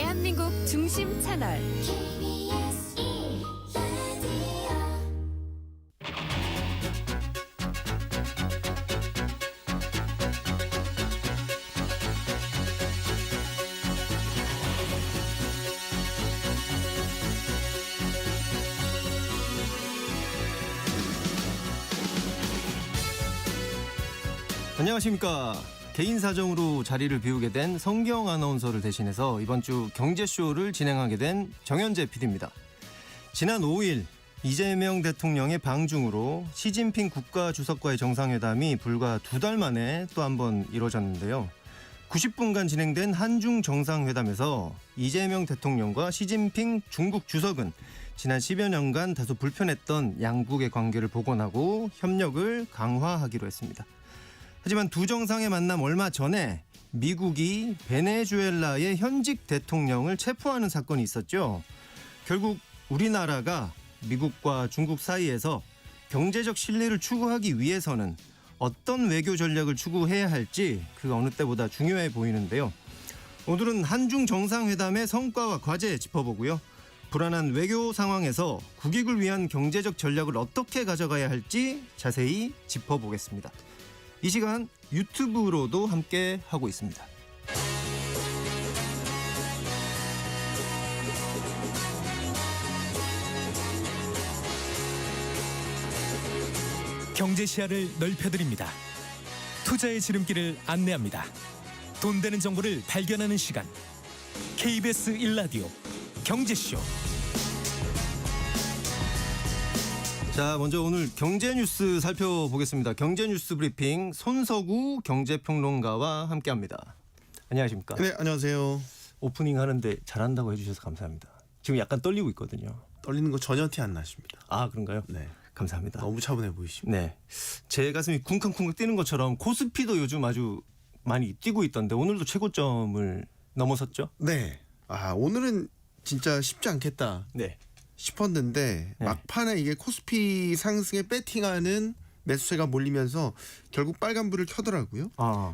대한민국 중심 채널 KBS 1라디오 안녕하십니까. 개인 사정으로 자리를 비우게 된 성경 아나운서를 대신해서 이번 주 경제쇼를 진행하게 된 정현재 PD입니다. 지난 5일 이재명 대통령의 방중으로 시진핑 국가주석과의 정상회담이 불과 2달 만에 또 한 번 이뤄졌는데요. 90분간 진행된 한중 정상회담에서 이재명 대통령과 시진핑 중국 주석은 지난 10여 년간 다소 불편했던 양국의 관계를 복원하고 협력을 강화하기로 했습니다. 하지만 두 정상의 만남 얼마 전에 미국이 베네수엘라의 현직 대통령을 체포하는 사건이 있었죠. 결국 우리나라가 미국과 중국 사이에서 경제적 신뢰를 추구하기 위해서는 어떤 외교 전략을 추구해야 할지 그 어느 때보다 중요해 보이는데요. 오늘은 한중 정상회담의 성과와 과제 짚어보고요. 불안한 외교 상황에서 국익을 위한 경제적 전략을 어떻게 가져가야 할지 자세히 짚어보겠습니다. 이 시간 유튜브로도 함께 하고 있습니다. 경제 시야를 넓혀드립니다. 투자의 지름길을 안내합니다. 돈 되는 정보를 발견하는 시간. KBS 1라디오 경제쇼. 자, 먼저 오늘 경제 뉴스 살펴보겠습니다. 경제 뉴스 브리핑 손석우 경제평론가와 함께합니다. 안녕하십니까? 네, 안녕하세요. 오프닝 하는데 잘한다고 해주셔서 감사합니다. 지금 약간 떨리고 있거든요. 떨리는 거 전혀 티 안 나십니다. 아, 그런가요? 네, 감사합니다. 너무 차분해 보이십니다. 네, 제 가슴이 쿵쾅쿵쾅 뛰는 것처럼 코스피도 요즘 아주 많이 뛰고 있던데 오늘도 최고점을 넘어섰죠? 네, 오늘은 진짜 쉽지 않겠다 네. 싶었는데 네. 막판에 이게 코스피 상승에 배팅하는 매수세가 몰리면서 결국 빨간불을 켜더라고요.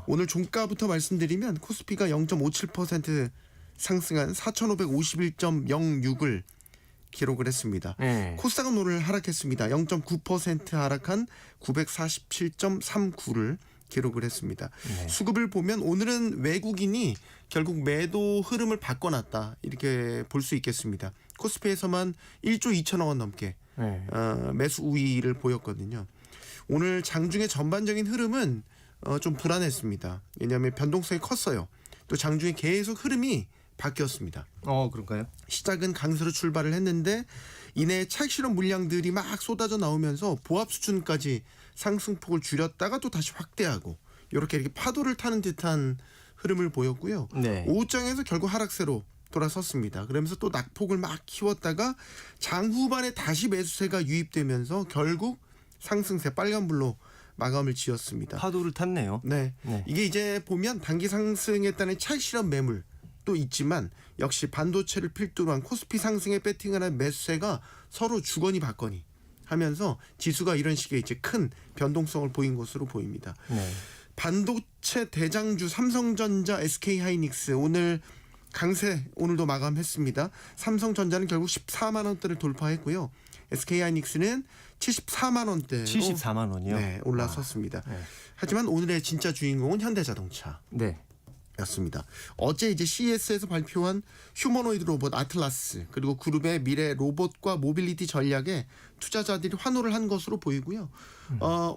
오늘 종가부터 말씀드리면 코스피가 0.57% 상승한 4,551.06을 기록을 했습니다. 네. 코스닥은 오늘 하락했습니다. 0.9% 하락한 947.39를 기록을 했습니다. 네. 수급을 보면 오늘은 외국인이 결국 매도 흐름을 바꿔놨다 이렇게 볼 수 있겠습니다. 코스피에서만 1조 2천억 원 넘게 네. 매수 우위를 보였거든요. 오늘 장중의 전반적인 흐름은 좀 불안했습니다. 왜냐하면 변동성이 컸어요. 또 장중에 계속 흐름이 바뀌었습니다. 그런가요? 시작은 강세로 출발을 했는데 이내 차익 실현 물량들이 막 쏟아져 나오면서 보합 수준까지 상승폭을 줄였다가 또 다시 확대하고 이렇게 파도를 타는 듯한 흐름을 보였고요. 네. 오후장에서 결국 하락세로 돌아섰습니다. 그러면서 또 낙폭을 막 키웠다가 장 후반에 다시 매수세가 유입되면서 결국 상승세 빨간불로 마감을 지었습니다. 파도를 탔네요. 네. 네. 이게 이제 보면 단기 상승에 따른 차익 실현 매물 또 있지만 역시 반도체를 필두로 한 코스피 상승에 배팅을 한 매수세가 서로 주거니 받거니 하면서 지수가 이런 식의 이제 큰 변동성을 보인 것으로 보입니다. 네. 반도체 대장주 삼성전자, SK하이닉스 오늘 강세 오늘도 마감했습니다. 삼성전자는 결국 14만 원대를 돌파했고요. SK하이닉스는 74만 원대로 74만 원이요? 네, 올라섰습니다. 네. 하지만 오늘의 진짜 주인공은 현대자동차. 네. 였습니다. 어제 이제 CES에서 발표한 휴머노이드 로봇 아틀라스 그리고 그룹의 미래 로봇과 모빌리티 전략에 투자자들이 환호를 한 것으로 보이고요.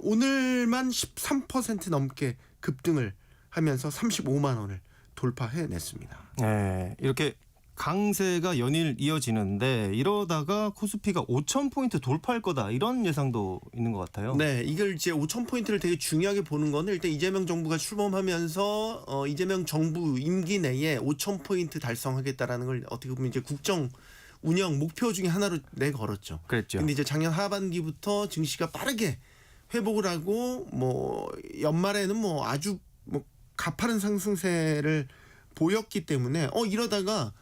오늘만 13% 넘게 급등을 하면서 35만 원을 돌파해냈습니다. 네, 이렇게 강세가 연일 이어지는데 이러다가 코스피가 5,000포인트 돌파할 거다 이런 예상도 있는 것 같아요. 네, 이걸 이제 5,000포인트를 되게 중요하게 보는 거는 일단 이재명 정부가 출범하면서 이재명 정부 임기 내에 5,000포인트 달성하겠다라는 걸 어떻게 보면 이제 국정 운영 목표 중에 하나로 내걸었죠. 그랬죠. 근데 이제 작년 하반기부터 증시가 빠르게 회복을 하고 뭐 연말에는 뭐 아주 뭐 가파른 상승세를 보였기 때문에 이러다가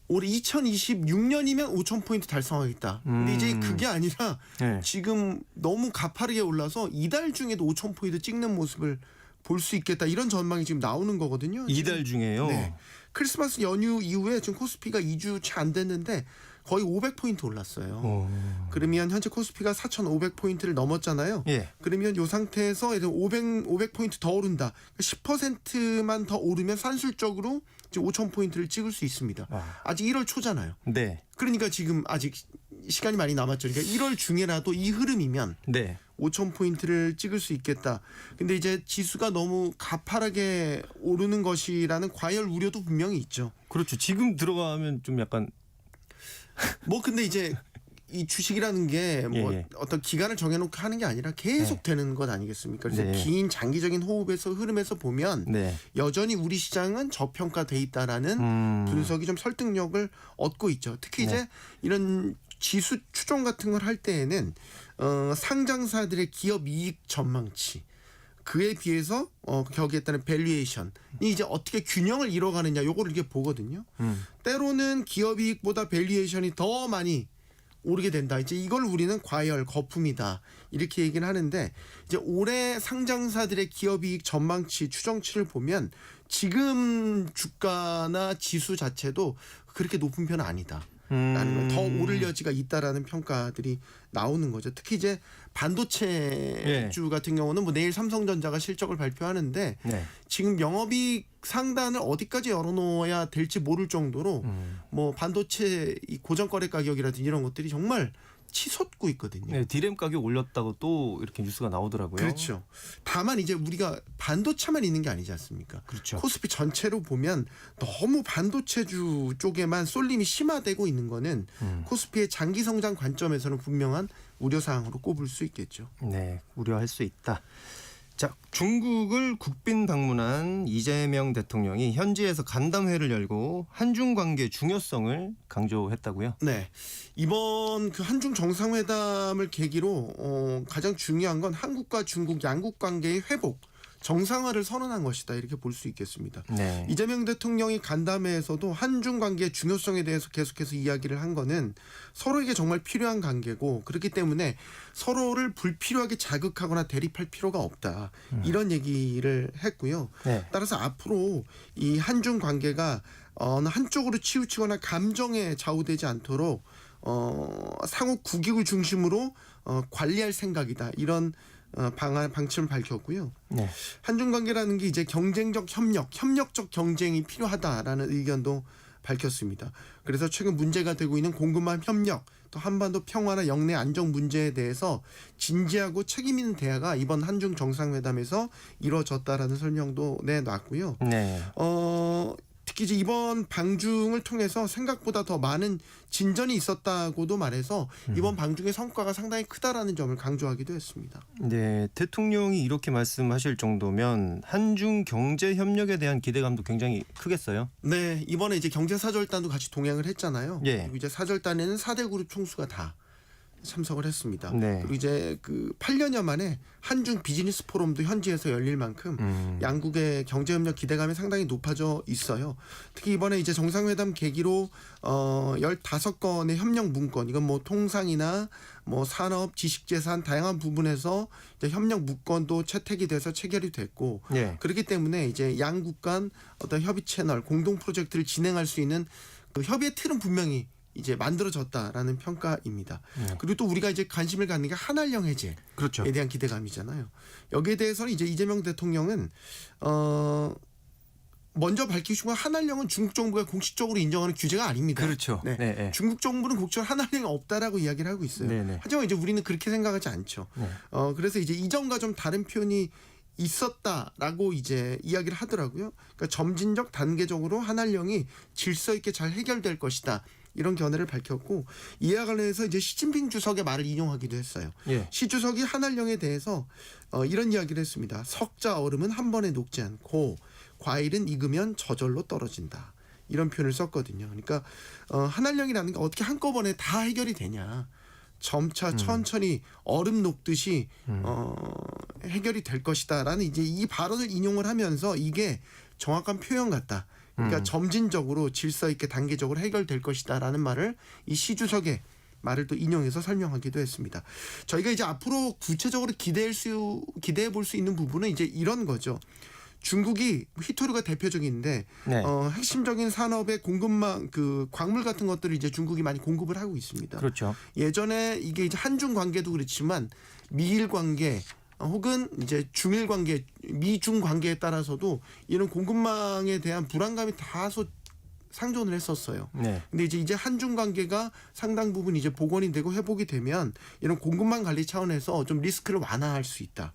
올해 2026년이면 5,000포인트 달성하겠다. 근데 이제 그게 아니라 네. 지금 너무 가파르게 올라서 이달 중에도 5,000포인트 찍는 모습을 볼 수 있겠다. 이런 전망이 지금 나오는 거거든요. 이달 중에요. 네. 크리스마스 연휴 이후에 지금 코스피가 2주 채 안 됐는데 거의 500포인트 올랐어요. 그러면 현재 코스피가 4,500포인트를 넘었잖아요. 예. 그러면 이 상태에서 500포인트 더 오른다. 10%만 더 오르면 산술적으로 지금 5,000포인트를 찍을 수 있습니다. 아직 1월 초잖아요. 네. 그러니까 지금 아직 시간이 많이 남았죠. 그러니까 1월 중에라도 이 흐름이면 네. 5,000포인트를 찍을 수 있겠다. 근데 이제 지수가 너무 가파르게 오르는 것이라는 과열 우려도 분명히 있죠. 그렇죠. 지금 들어가면 좀 약간 뭐 근데 이제 이 주식이라는 게 뭐 예. 어떤 기간을 정해놓고 하는 게 아니라 계속 되는 것 아니겠습니까? 그래서 네. 긴 장기적인 호흡에서 흐름에서 보면 네. 여전히 우리 시장은 저평가돼 있다라는 분석이 좀 설득력을 얻고 있죠. 특히 이제 이런 지수 추종 같은 걸 할 때에는 상장사들의 기업 이익 전망치 그에 비해서 거기에 따른 밸류에이션이 이제 어떻게 균형을 이뤄가느냐 요거를 이렇게 보거든요. 때로는 기업 이익보다 밸류에이션이 더 많이 오르게 된다. 이제 이걸 우리는 과열, 거품이다. 이렇게 얘기를 하는데 이제 올해 상장사들의 기업 이익 전망치, 추정치를 보면 지금 주가나 지수 자체도 그렇게 높은 편은 아니다. 라는 건 더 오를 여지가 있다라는 평가들이 나오는 거죠. 특히 이제 반도체주 같은 경우는 뭐 내일 삼성전자가 실적을 발표하는데 네. 지금 영업이익 상단을 어디까지 열어놓아야 될지 모를 정도로 뭐 반도체 이 고정거래 가격이라든지 이런 것들이 정말 치솟고 있거든요. 네, 디램 가격 올렸다고 또 이렇게 뉴스가 나오더라고요. 그렇죠. 다만 이제 우리가 반도체만 있는 게 아니지 않습니까? 그렇죠. 코스피 전체로 보면 너무 반도체주 쪽에만 쏠림이 심화되고 있는 거는 코스피의 장기 성장 관점에서는 분명한 우려사항으로 꼽을 수 있겠죠. 네, 우려할 수 있다. 자, 중국을 국빈 방문한 이재명 대통령이 현지에서 간담회를 열고 한중 관계 중요성을 강조했다고요? 네. 이번 그 한중 정상회담을 계기로 가장 중요한 건 한국과 중국 양국 관계의 회복, 정상화를 선언한 것이다. 이렇게 볼 수 있겠습니다. 네. 이재명 대통령이 간담회에서도 한중 관계의 중요성에 대해서 계속해서 이야기를 한 거는 서로에게 정말 필요한 관계고 그렇기 때문에 서로를 불필요하게 자극하거나 대립할 필요가 없다. 이런 얘기를 했고요. 네. 따라서 앞으로 이 한중 관계가 어느 한쪽으로 치우치거나 감정에 좌우되지 않도록 상호 국익을 중심으로 관리할 생각이다. 이런 방침을 밝혔고요. 네. 한중 관계라는 게 이제 경쟁적 협력적 경쟁이 필요하다라는 의견도 밝혔습니다. 그래서 최근 문제가 되고 있는 공급망 협력, 또 한반도 평화나 영내 안정 문제에 대해서 진지하고 책임 있는 대화가 이번 한중 정상회담에서 이루어졌다라는 설명도 내놨고요. 네. 특히 이제 이번 방중을 통해서 생각보다 더 많은 진전이 있었다고도 말해서 이번 방중의 성과가 상당히 크다라는 점을 강조하기도 했습니다. 네, 대통령이 이렇게 말씀하실 정도면 한중 경제 협력에 대한 기대감도 굉장히 크겠어요. 네, 이번에 이제 경제사절단도 같이 동행을 했잖아요. 예. 그리고 이제 사절단에는 4대 그룹 총수가 다 참석을 했습니다. 네. 그리고 이제 그 8년여 만에 한중 비즈니스 포럼도 현지에서 열릴 만큼 양국의 경제협력 기대감이 상당히 높아져 있어요. 특히 이번에 이제 정상회담 계기로 15건의 협력 문건, 이건 뭐 통상이나 뭐 산업, 지식재산 다양한 부분에서 이제 협력 문건도 채택이 돼서 체결이 됐고 네. 그렇기 때문에 이제 양국 간 어떤 협의 채널, 공동 프로젝트를 진행할 수 있는 그 협의의 틀은 분명히 이제 만들어졌다라는 평가입니다. 그리고 또 우리가 이제 관심을 갖는 게 한한령 해제에 그렇죠. 대한 기대감이잖아요. 여기에 대해서는 이제 이재명 대통령은 먼저 밝히신 건 한한령은 중국 정부가 공식적으로 인정하는 규제가 아닙니다. 그렇죠. 네. 네, 네. 중국 정부는 공식적으로 한한령이 없다라고 이야기를 하고 있어요. 네, 네. 하지만 이제 우리는 그렇게 생각하지 않죠. 네. 그래서 이제 이전과 좀 다른 표현이 있었다라고 이제 이야기를 하더라고요. 그러니까 점진적 단계적으로 한한령이 질서 있게 잘 해결될 것이다. 이런 견해를 밝혔고 이와 관련해서 이제 시진핑 주석의 말을 인용하기도 했어요. 예. 시 주석이 한한령에 대해서 이런 이야기를 했습니다. 석자 얼음은 한 번에 녹지 않고 과일은 익으면 저절로 떨어진다. 이런 표현을 썼거든요. 그러니까 한한령이라는 게 어떻게 한꺼번에 다 해결이 되냐. 점차 천천히 얼음 녹듯이 해결이 될 것이다라는 이제 이 발언을 인용을 하면서 이게 정확한 표현 같다. 그러니까 점진적으로 질서 있게 단계적으로 해결될 것이다라는 말을 이 시 주석의 말을 또 인용해서 설명하기도 했습니다. 저희가 이제 앞으로 구체적으로 기대해 볼 수 있는 부분은 이제 이런 거죠. 중국이 휘토류가 대표적인데 네. 핵심적인 산업의 공급망 그 광물 같은 것들을 이제 중국이 많이 공급을 하고 있습니다. 그렇죠. 예전에 이게 이제 한중 관계도 그렇지만 미일 관계 혹은 이제 중일 관계, 미중 관계에 따라서도 이런 공급망에 대한 불안감이 다소 상존을 했었어요. 네. 근데 이제 한중 관계가 상당 부분 이제 복원이 되고 회복이 되면 이런 공급망 관리 차원에서 좀 리스크를 완화할 수 있다.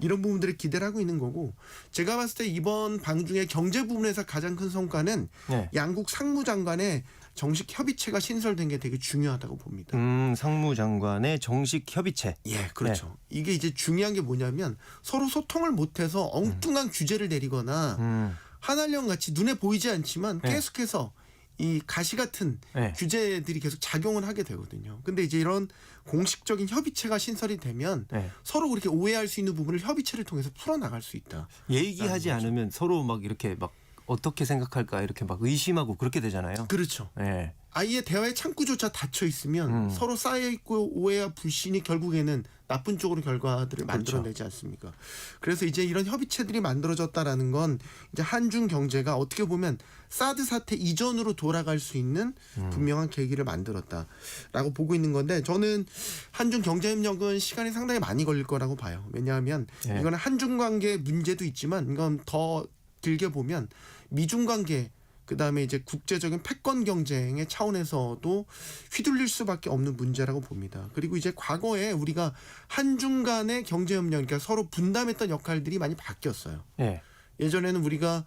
이런 부분들을 기대를 하고 있는 거고, 제가 봤을 때 이번 방중의 경제 부분에서 가장 큰 성과는 네. 양국 상무장관의 정식 협의체가 신설된 게 되게 중요하다고 봅니다. 상무장관의 정식 협의체. 예, 그렇죠. 이게 이제 중요한 게 뭐냐면 서로 소통을 못해서 엉뚱한 규제를 내리거나 한한령 같이 눈에 보이지 않지만 네. 계속해서 이 가시 같은 네. 규제들이 계속 작용을 하게 되거든요. 근데 이제 이런 공식적인 협의체가 신설이 되면 네. 서로 그렇게 오해할 수 있는 부분을 협의체를 통해서 풀어나갈 수 있다. 얘기하지 않으면 서로 막 이렇게 막 어떻게 생각할까 이렇게 막 의심하고 그렇게 되잖아요. 그렇죠. 네. 아예 대화의 창구조차 닫혀 있으면 서로 쌓여 있고 오해와 불신이 결국에는 나쁜 쪽으로 결과들을 만들어내지 않습니까? 그래서 이제 이런 협의체들이 만들어졌다라는 건 이제 한중 경제가 어떻게 보면 사드 사태 이전으로 돌아갈 수 있는 분명한 계기를 만들었다라고 보고 있는 건데, 저는 한중 경제협력은 시간이 상당히 많이 걸릴 거라고 봐요. 왜냐하면 네. 이거는 한중 관계 문제도 있지만 이건 더 길게 보면 미중 관계, 그다음에 이제 국제적인 패권 경쟁의 차원에서도 휘둘릴 수밖에 없는 문제라고 봅니다. 그리고 이제 과거에 우리가 한중 간의 경제 협력, 그러니까 서로 분담했던 역할들이 많이 바뀌었어요. 네. 예전에는 우리가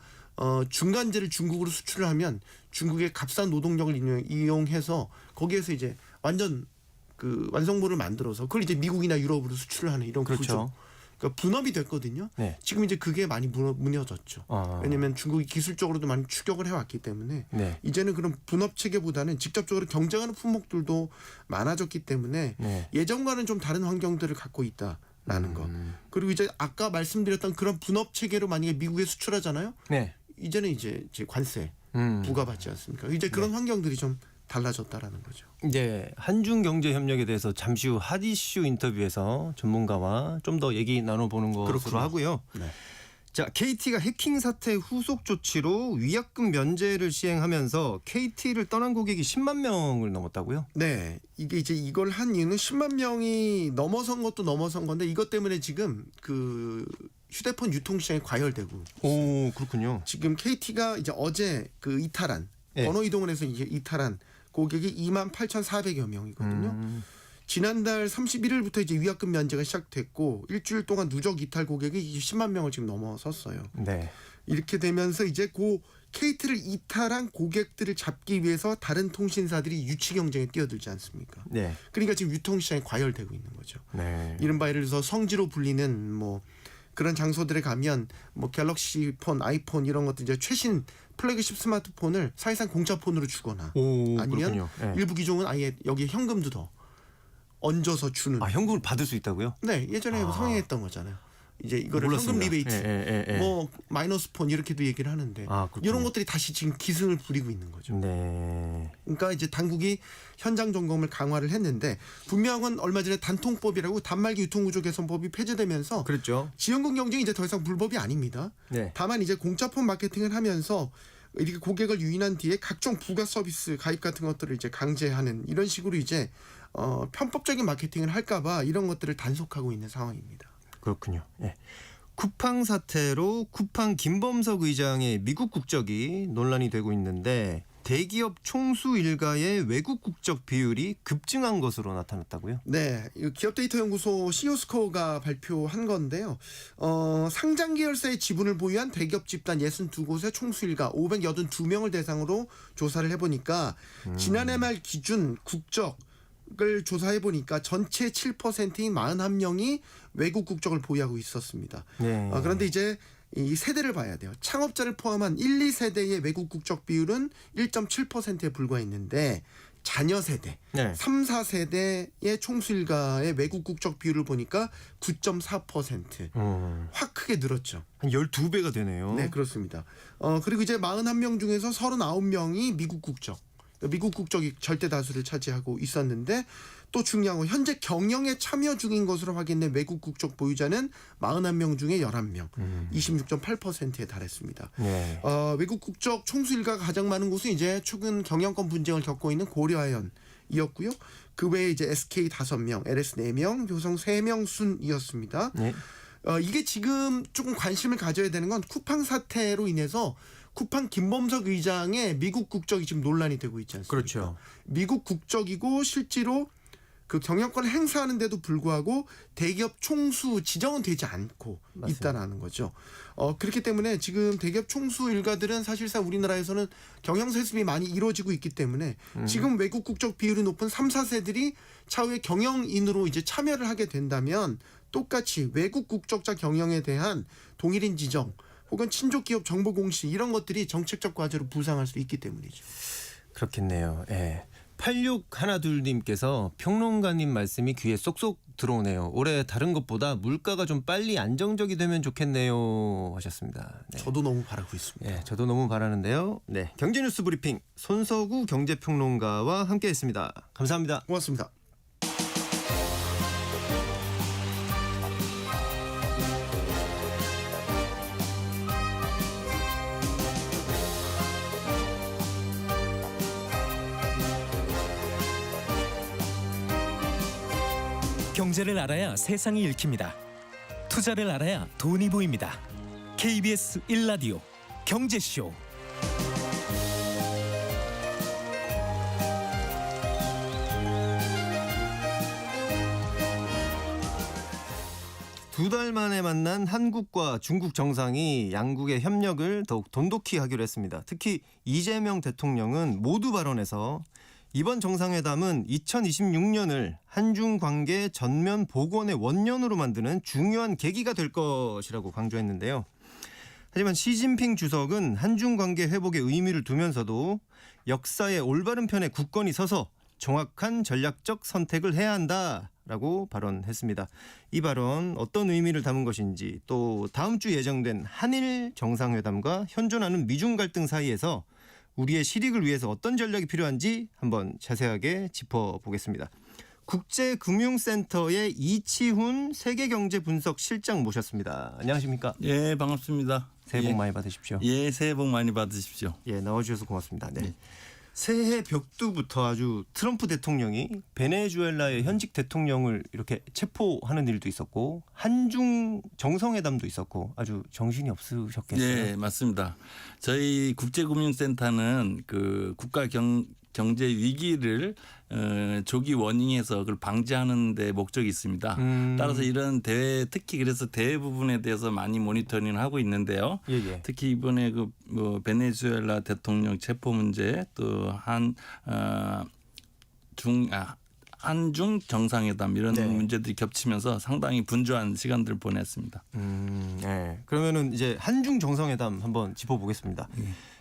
중간재를 중국으로 수출을 하면 중국의 값싼 노동력을 이용해서 거기에서 이제 완전 그 완성물을 만들어서 그걸 이제 미국이나 유럽으로 수출을 하는 이런 그렇죠. 구조. 그러니까 분업이 됐거든요. 네. 지금 이제 그게 많이 무너졌죠. 왜냐하면 중국이 기술적으로도 많이 추격을 해왔기 때문에 네. 이제는 그런 분업 체계보다는 직접적으로 경쟁하는 품목들도 많아졌기 때문에 네. 예전과는 좀 다른 환경들을 갖고 있다라는 거. 그리고 이제 아까 말씀드렸던 그런 분업 체계로 만약에 미국에 수출하잖아요. 네. 이제는 이제 관세 부과받지 않습니까? 이제 그런 환경들이 좀 달라졌다라는 거죠. 네, 한중 경제 협력에 대해서 잠시 후 핫이슈 인터뷰에서 전문가와 좀 더 얘기 나눠보는 것으로 그렇군요. 하고요. 네. 자, KT가 해킹 사태 후속 조치로 위약금 면제를 시행하면서 KT를 떠난 고객이 10만 명을 넘었다고요? 네, 이게 이제 이걸 한 이유는 10만 명이 넘어선 것도 넘어선 건데 이것 때문에 지금 그 휴대폰 유통시장이 과열되고 오, 그렇군요. 지금 KT가 이제 어제 그 이탈한 네. 번호 이동을 해서 이제 이탈한 고객이 28,400여 명이거든요. 지난달 31일부터 이제 위약금 면제가 시작됐고 일주일 동안 누적 이탈 고객이 10만 명을 지금 넘어섰어요. 네. 이렇게 되면서 이제 그 KT를 이탈한 고객들을 잡기 위해서 다른 통신사들이 유치 경쟁에 뛰어들지 않습니까? 네. 그러니까 지금 유통시장이 과열되고 있는 거죠. 네. 이른바 예를 들어서 성지로 불리는 뭐 그런 장소들에 가면 뭐 갤럭시 폰, 아이폰 이런 것들 이제 최신 플래그십 스마트폰을 사실상 공짜 폰으로 주거나 오, 아니면 그렇군요. 네. 일부 기종은 아예 여기에 현금도 더 얹어서 주는. 아, 현금을 받을 수 있다고요? 네, 예전에 성행했던 거잖아요. 이제 이거를 현금 몰랐습니다. 리베이트, 뭐 마이너스 폰 이렇게도 얘기를 하는데 아, 그렇군요. 이런 것들이 다시 지금 기승을 부리고 있는 거죠. 네. 그러니까 이제 당국이 현장 점검을 강화를 했는데 분명한 건 얼마 전에 단통법이라고 단말기 유통구조 개선법이 폐지되면서 그랬죠. 지연금 경쟁이 이제 더 이상 불법이 아닙니다. 네. 다만 이제 공짜폰 마케팅을 하면서 이렇게 고객을 유인한 뒤에 각종 부가 서비스 가입 같은 것들을 이제 강제하는 이런 식으로 이제 편법적인 마케팅을 할까봐 이런 것들을 단속하고 있는 상황입니다. 그렇군요. 예. 쿠팡 사태로 쿠팡 김범석 의장의 미국 국적이 논란이 되고 있는데 대기업 총수 일가의 외국 국적 비율이 급증한 것으로 나타났다고요? 네, 기업데이터연구소 시오스코어가 발표한 건데요. 상장 계열사의 지분을 보유한 대기업 집단 62곳의 총수 일가 582명을 대상으로 조사를 해보니까 지난해 말 기준 국적을 조사해 보니까 전체 7%인 41명이 외국 국적을 보유하고 있었습니다. 네. 그런데 이제 이 세대를 봐야 돼요. 창업자를 포함한 1, 2세대의 외국 국적 비율은 1.7%에 불과했는데 자녀 세대, 네. 3, 4세대의 총수 일가의 외국 국적 비율을 보니까 9.4%. 확 크게 늘었죠. 한 12배가 되네요. 네, 그렇습니다. 그리고 이제 41명 중에서 39명이 미국 국적. 미국 국적이 절대 다수를 차지하고 있었는데 또 중요한 건 현재 경영에 참여 중인 것으로 확인된 외국 국적 보유자는 41명 중에 11명, 26.8%에 달했습니다. 네. 외국 국적 총수 일가가 가장 많은 곳은 이제 최근 경영권 분쟁을 겪고 있는 고려아연이었고요. 그 외에 이제 SK 5명, LS 4명, 효성 3명 순이었습니다. 네. 이게 지금 조금 관심을 가져야 되는 건 쿠팡 사태로 인해서 쿠팡 김범석 의장의 미국 국적이 지금 논란이 되고 있지 않습니까? 그렇죠. 미국 국적이고 실제로 그 경영권을 행사하는데도 불구하고 대기업 총수 지정은 되지 않고 맞습니다. 있다라는 거죠. 그렇기 때문에 지금 대기업 총수 일가들은 사실상 우리나라에서는 경영 세습이 많이 이루어지고 있기 때문에 지금 외국 국적 비율이 높은 3, 4세들이 차후에 경영인으로 이제 참여를 하게 된다면 똑같이 외국 국적자 경영에 대한 동일인 지정 혹은 친족 기업 정보 공시 이런 것들이 정책적 과제로 부상할 수 있기 때문이죠. 그렇겠네요. 예. 8612님께서 평론가님 말씀이 귀에 쏙쏙 들어오네요. 올해 다른 것보다 물가가 좀 빨리 안정적이 되면 좋겠네요 하셨습니다. 네. 저도 너무 바라고 있습니다. 예, 저도 너무 바라는데요. 네, 경제뉴스 브리핑 손서구 경제평론가와 함께했습니다. 감사합니다. 고맙습니다. 경제를 알아야 세상이 읽힙니다. 투자를 알아야 돈이 보입니다. KBS 1라디오 경제쇼. 두 달 만에 만난 한국과 중국 정상이 양국의 협력을 더욱 돈독히 하기로 했습니다. 특히 이재명 대통령은 모두 발언에서 이번 정상회담은 2026년을 한중 관계 전면 복원의 원년으로 만드는 중요한 계기가 될 것이라고 강조했는데요. 하지만 시진핑 주석은 한중 관계 회복에 의미를 두면서도 역사의 올바른 편에 굳건히 서서 정확한 전략적 선택을 해야 한다라고 발언했습니다. 이 발언 어떤 의미를 담은 것인지 또 다음 주 예정된 한일 정상회담과 현존하는 미중 갈등 사이에서 우리의 실익을 위해서 어떤 전략이 필요한지 한번 자세하게 짚어보겠습니다. 국제금융센터의 이치훈 세계경제분석실장 모셨습니다. 안녕하십니까? 예, 반갑습니다. 새해 복 많이 받으십시오. 예, 새해 복 많이 받으십시오. 예, 나와주셔서 고맙습니다. 네. 새해 벽두부터 아주 트럼프 대통령이 베네수엘라의 현직 대통령을 이렇게 체포하는 일도 있었고 한중 정상회담도 있었고 아주 정신이 없으셨겠어요. 예, 맞습니다. 저희 국제금융센터는 그 국가 경제 위기를 조기 워닝해서 그걸 방지하는 데 목적이 있습니다. 따라서 이런 대회 특히 그래서 대회 부분에 대해서 많이 모니터링을 하고 있는데요. 예. 특히 이번에 그 베네수엘라 대통령 체포 문제 또 한중 정상회담 이런 네. 문제들이 겹치면서 상당히 분주한 시간들을 보냈습니다. 네. 그러면은 이제 한중 정상회담 한번 짚어보겠습니다.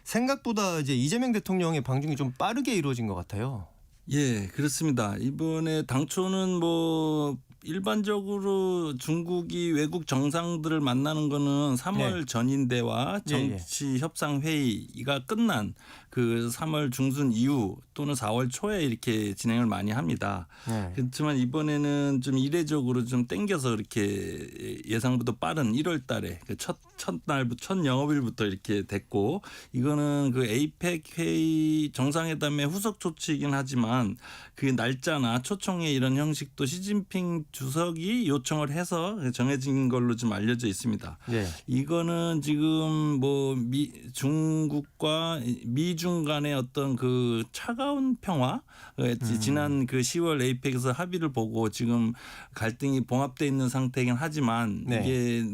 생각보다 이제 이재명 대통령의 방중이 좀 빠르게 이루어진 것 같아요. 예, 그렇습니다. 이번에 당초는 뭐 일반적으로 중국이 외국 정상들을 만나는 거는 3월 전인대와 정치 협상 회의가 끝난 그 3월 중순 이후 또는 4월 초에 이렇게 진행을 많이 합니다. 그렇지만 이번에는 좀 이례적으로 좀 땡겨서 이렇게 예상보다 빠른 1월 달에 그 첫 영업일부터 이렇게 됐고 이거는 그 에이펙 회의 정상회담의 후속 조치이긴 하지만 그 날짜나 초청의 이런 형식도 시진핑 주석이 요청을 해서 정해진 걸로 좀 알려져 있습니다. 네. 이거는 지금 뭐 중국과 미중 간의 어떤 그 차가운 평화 지난 그 10월 에이펙에서 합의를 보고 지금 갈등이 봉합돼 있는 상태이긴 하지만 이게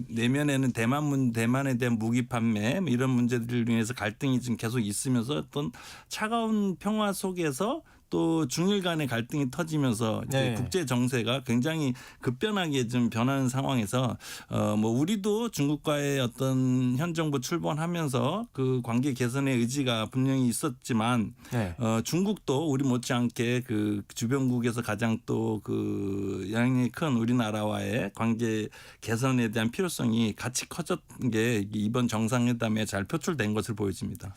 내면에는 대만에 대한 무기 판매 이런 문제들을 위해서 갈등이 지금 계속 있으면서 어떤 차가운 평화 속에서 또 중일 간의 갈등이 터지면서 국제 정세가 굉장히 급변하게 좀 변하는 상황에서 뭐 우리도 중국과의 어떤 현 정부 출범하면서 그 관계 개선의 의지가 분명히 있었지만 중국도 우리 못지않게 그 주변국에서 가장 또 그 영향력이 큰 우리나라와의 관계 개선에 대한 필요성이 같이 커졌던 게 이번 정상회담에 잘 표출된 것을 보여집니다.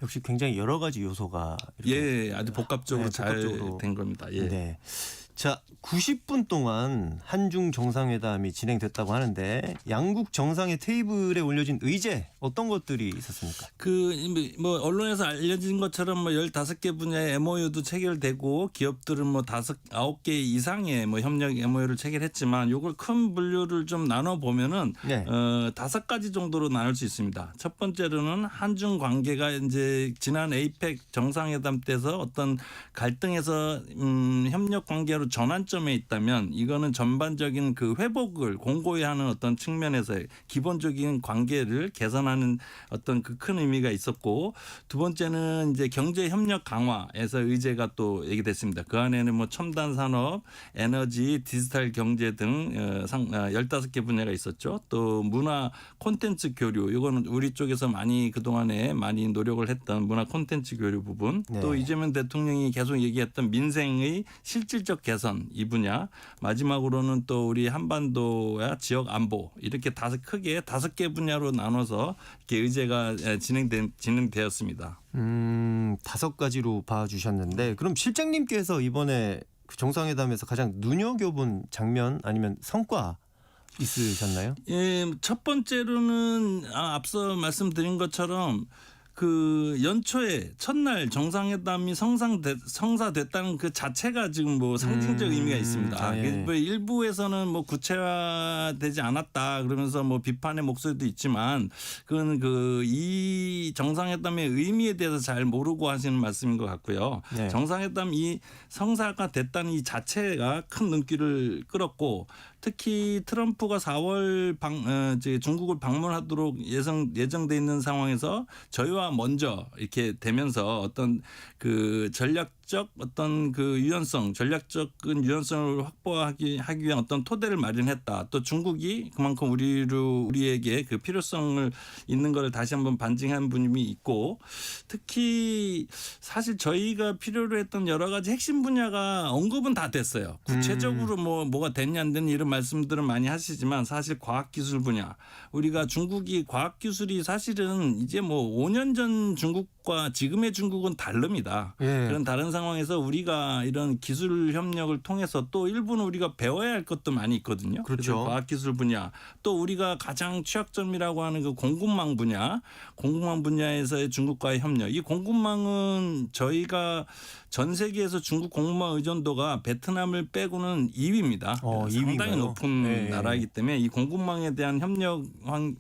역시 굉장히 여러 가지 요소가 이렇게 예, 아주 복합적으로 네, 잘 복합적으로. 된 겁니다. 예. 네. 자, 90분 동안 한중 정상회담이 진행됐다고 하는데 양국 정상의 테이블에 올려진 의제 어떤 것들이 있었습니까? 뭐 언론에서 알려진 것처럼 뭐 15개 분야의 MOU도 체결되고 기업들은 뭐 9개 이상의 뭐 협력 MOU를 체결했지만 요걸 큰 분류를 좀 나눠 보면은 네. 5가지 정도로 나눌 수 있습니다. 첫 번째로는 한중 관계가 이제 지난 APEC 정상회담 때서 어떤 갈등에서 협력 관계로 전환점에 있다면 이거는 전반적인 그 회복을 공고히 하는 어떤 측면에서의 기본적인 관계를 개선하는 어떤 그 큰 의미가 있었고, 두 번째는 이제 경제 협력 강화에서 의제가 또 얘기됐습니다. 그 안에는 뭐 첨단 산업, 에너지, 디지털 경제 등 15개 분야가 있었죠. 또 문화 콘텐츠 교류, 이거는 우리 쪽에서 많이 그동안에 많이 노력을 했던 문화 콘텐츠 교류 부분, 네. 또 이재명 대통령이 계속 얘기했던 민생의 실질적 개선 이 분야, 마지막으로는 또 우리 한반도와 지역 안보, 이렇게 크게 5개 분야로 나눠서 이렇게 의제가 진행되었습니다. 5가지로 봐주셨는데 그럼 실장님께서 이번에 그 정상회담에서 가장 눈여겨본 장면 아니면 성과 있으셨나요? 예, 첫 번째로는 앞서 말씀드린 것처럼 그 연초에 첫날 정상회담이 성사됐다는 그 자체가 지금 뭐 상징적 의미가 있습니다. 예. 뭐 일부에서는 뭐 구체화되지 않았다 그러면서 뭐 비판의 목소리도 있지만 그건 이 정상회담의 의미에 대해서 잘 모르고 하시는 말씀인 것 같고요. 네. 정상회담 이 성사가 됐다는 이 자체가 큰 눈길을 끌었고, 특히 트럼프가 4월 중국을 방문하도록 예정돼 있는 상황에서 저희와 먼저 이렇게 되면서 어떤 그 전략적 어떤 그 전략적인 유연성을 확보하기 위한 어떤 토대를 마련했다. 또 중국이 그만큼 우리에게 그 필요성을 있는 것을 다시 한번 반증한 분이 있고, 특히 사실 저희가 필요로 했던 여러 가지 핵심 분야가 언급은 다 됐어요. 구체적으로 뭐가 됐냐 안 됐냐 이런 말씀들은 많이 하시지만 사실 과학기술 분야, 우리가 중국이 과학기술이 사실은 이제 뭐 5년 전 중국과 지금의 중국은 다릅니다. 예. 그런 다른 상황에서 우리가 이런 기술 협력을 통해서 또 일부는 우리가 배워야 할 것도 많이 있거든요. 그렇죠. 그래서 과학기술 분야, 또 우리가 가장 취약점이라고 하는 그 공급망 분야에서의 중국과의 협력. 이 공급망은 저희가 전 세계에서 중국 공급망 의존도가 베트남을 빼고는 2위입니다. 상당히 2위인가요? 높은 네. 나라이기 때문에 이 공급망에 대한 협력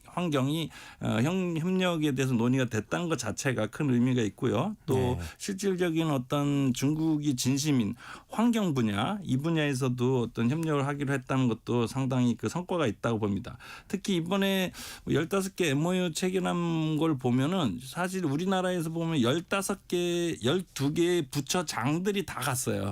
환경이 협력에 대해서 논의가 됐다는 것 자체가 큰 의미가 있고요. 또 네. 실질적인 어떤 중국이 진심인 환경 분야, 이 분야에서도 어떤 협력을 하기로 했다는 것도 상당히 그 성과가 있다고 봅니다. 특히 이번에 15개 MOU 체결한 걸 보면은 사실 우리나라에서 보면 12개의 부처장들이 다 갔어요.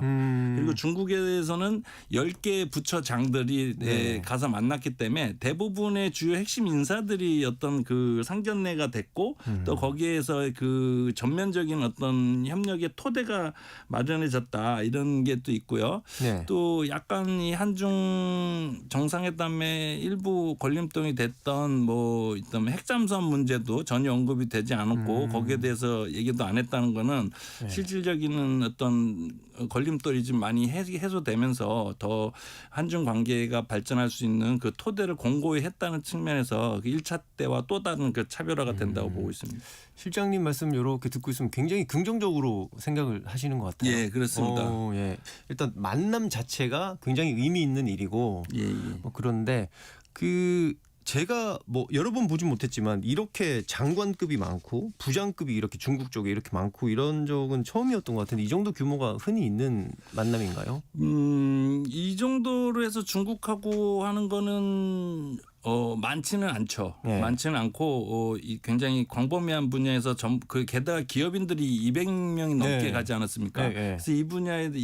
그리고 중국에서는 10개의 부처장들이 네. 가서 만났기 때문에 대부분의 주요 핵심 인사들이 어떤 그 상견례가 됐고, 또 거기에서 그 전면적인 어떤 협력의 토대가 마련해졌다, 이런 게 또 있고요. 네. 또 약간 이 한중 정상회담의 일부 걸림돌이 됐던 뭐 어떤 핵잠수함 문제도 전혀 언급이 되지 않았고 거기에 대해서 얘기도 안 했다는 거는 네. 실질적인 어떤 걸림돌이 좀 많이 해소되면서 더 한중 관계가 발전할 수 있는 그 토대를 공고히 했다는 측면에서 그 1차 때와 또 다른 그 차별화가 된다고 보고 있습니다. 실장님 말씀 이렇게 듣고 있으면 굉장히 긍정적으로 생각을 하시는 것 같아요. 예, 그렇습니다. 예. 일단 만남 자체가 굉장히 의미 있는 일이고 예. 그런데 제가 뭐 여러 번 보진 못했지만 이렇게 장관급이 많고 부장급이 이렇게 중국 쪽에 이렇게 많고 이런 적은 처음이었던 것 같은데 이 정도 규모가 흔히 있는 만남인가요? 이 정도로 해서 중국하고 하는 거는 많지는 않죠. 네. 많지는 않고 굉장히 광범위한 분야에서 게다가 기업인들이 200명이 넘게 네. 가지 않았습니까? 네, 네. 그래서 이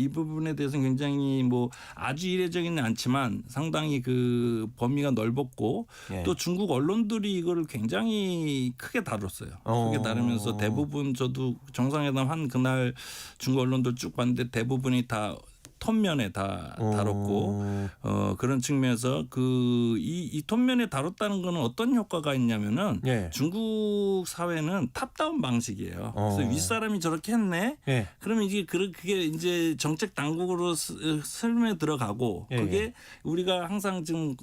부분에 대해서는 굉장히 뭐 아주 이례적이는 않지만 상당히 그 범위가 넓었고 네. 또 중국 언론들이 이거를 굉장히 크게 다뤘어요. 크게 다루면서 대부분 저도 정상회담 한 그날 중국 언론들 쭉 봤는데 대부분이 다 톤면에 다 다뤘고 그런 측면에서 이 톤면에 다뤘다는 거는 어떤 효과가 있냐면은 예. 중국 사회는 탑다운 방식이에요. 그래서 윗사람이 저렇게 했네. 예. 그러면 이게 그게 이제 정책 당국으로 설명에 들어가고 예, 그게 예. 우리가 항상 지금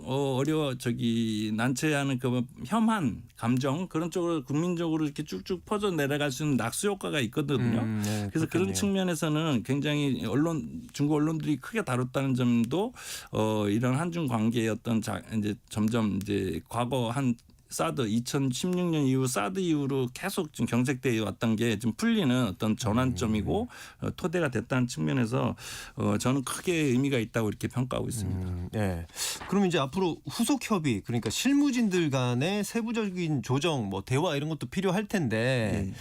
난처해하는 그 혐한 감정 그런 쪽으로 국민적으로 이렇게 쭉쭉 퍼져 내려갈 수 있는 낙수 효과가 있거든요. 네, 그래서 그런 그렇겠네요. 측면에서는 굉장히 중국 언론들이 크게 다뤘다는 점도 이런 한중 관계의 어떤 이제 점점 이제 과거 한 사드 2016년 이후 사드 이후로 계속 지금 경색되어 왔던 게 좀 풀리는 어떤 전환점이고 토대가 됐다는 측면에서 저는 크게 의미가 있다고 이렇게 평가하고 있습니다. 네. 그럼 이제 앞으로 후속 협의 그러니까 실무진들 간의 세부적인 조정, 뭐 대화 이런 것도 필요할 텐데 네.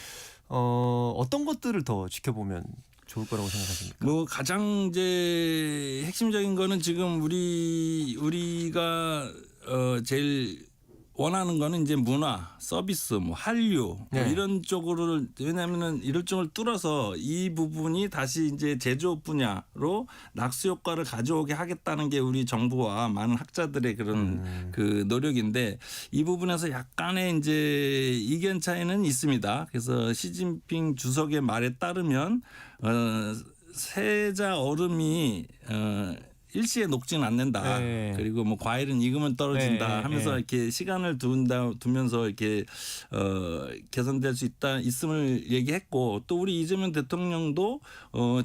어떤 것들을 더 지켜보면 좋을 거라고 생각하십니까? 뭐 가장 이제 핵심적인 거는 지금 우리가 제일 원하는 거는 이제 문화, 서비스, 뭐 한류 네. 뭐 이런 쪽으로 왜냐하면은 이런 쪽을 뚫어서 이 부분이 다시 이제 제조업 분야로 낙수 효과를 가져오게 하겠다는 게 우리 정부와 많은 학자들의 그런 그 노력인데 이 부분에서 약간의 이제 이견 차이는 있습니다. 그래서 시진핑 주석의 말에 따르면 세자 얼음이 일시에 녹지는 않는다. 네. 그리고 뭐 과일은 익으면 떨어진다 네, 하면서 네. 이렇게 시간을 두면서 이렇게 개선될 수 있음을 얘기했고 또 우리 이재명 대통령도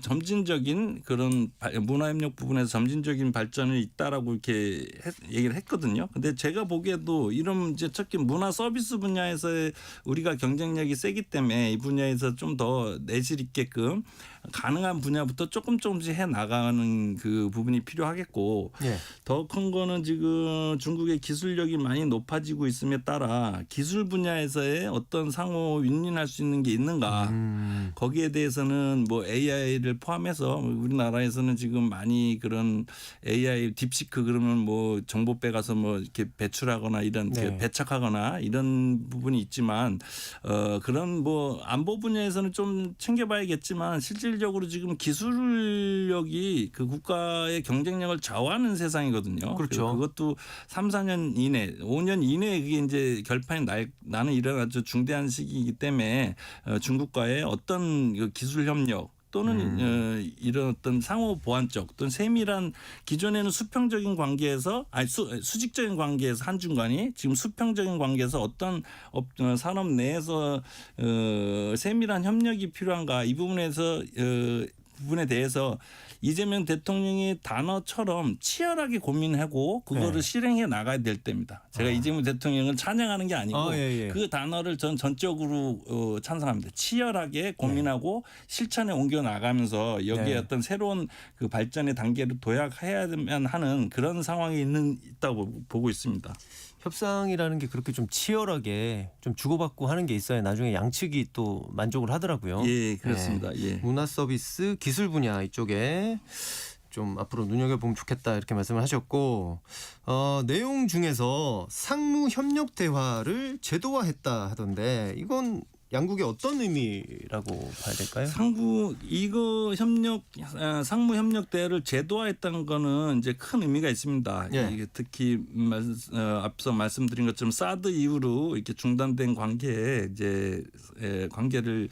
점진적인 그런 문화협력 부분에서 점진적인 발전이 있다라고 이렇게 얘기를 했거든요. 근데 제가 보기에도 이런 이제 특히 문화 서비스 분야에서의 우리가 경쟁력이 세기 때문에 이 분야에서 좀 더 내실 있게끔 가능한 분야부터 조금씩 해 나가는 그 부분이 필요하겠고 예. 더 큰 거는 지금 중국의 기술력이 많이 높아지고 있음에 따라 기술 분야에서의 어떤 상호 윈윈할 수 있는 게 있는가 거기에 대해서는 뭐 AI를 포함해서 우리나라에서는 지금 많이 그런 AI 딥시크 그러면 뭐 정보 빼가서 뭐 이렇게 배출하거나 이런 네. 배척하거나 이런 부분이 있지만 그런 뭐 안보 분야에서는 좀 챙겨봐야겠지만 실질적으로 지금 기술력이 그 국가의 경쟁력을 좌우하는 세상이거든요. 그렇죠. 그것도 3, 4년 이내, 5년 이내에 그게 이제 결판이 나는 이런 아주 중대한 시기이기 때문에 중국과의 어떤 그 기술 협력 또는 이런 어떤 상호 보완적 또는 세밀한 기존에는 수평적인 관계에서 수직적인 관계에서 한중 간이 지금 수평적인 관계에서 어떤 산업 내에서 세밀한 협력이 필요한가 이 부분에 대해서 이재명 대통령의 단어처럼 치열하게 고민하고 그거를 네. 실행해 나가야 될 때입니다. 제가 이재명 대통령을 찬양하는 게 아니고 예. 그 단어를 전 전적으로 찬성합니다. 치열하게 고민하고 실천에 옮겨 나가면서 여기에 네. 어떤 새로운 그 발전의 단계를 도약해야만 하는 그런 상황이 있다고 보고 있습니다. 협상이라는 게 그렇게 좀 치열하게 좀 주고받고 하는 게 있어야 나중에 양측이 또 만족을 하더라고요. 예, 그렇습니다. 네. 예. 문화 서비스, 기술 분야 이쪽에 좀 앞으로 눈여겨보면 좋겠다 이렇게 말씀을 하셨고 내용 중에서 상무 협력 대화를 제도화했다 하던데 이건 양국의 어떤 의미라고 봐야 될까요? 상무 협력 대회를 제도화했다는 거는 이제 큰 의미가 있습니다. 예. 이게 특히 앞서 말씀드린 것처럼 사드 이후로 이렇게 중단된 관계에 이제 관계를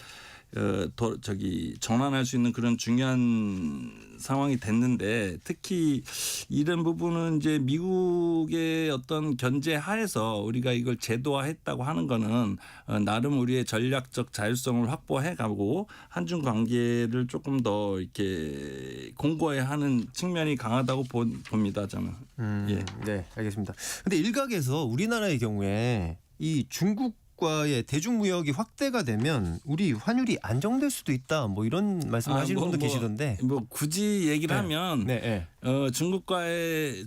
전환할 수 있는 그런 중요한 상황이 됐는데 특히 이런 부분은 이제 미국의 어떤 견제 하에서 우리가 이걸 제도화했다고 하는 거는 나름 우리의 전략적 자율성을 확보해 가고 한중 관계를 조금 더 이렇게 공고해 하는 측면이 강하다고 봅니다. 저는. 예. 네, 알겠습니다. 근데 일각에서 우리나라의 경우에 이 중국과의 대중무역이 확대가 되면 우리 환율이 안정될 수도 있다. 뭐 이런 말씀을 하시는 분도 계시던데. 뭐 굳이 얘기를 하면 네. 중국과의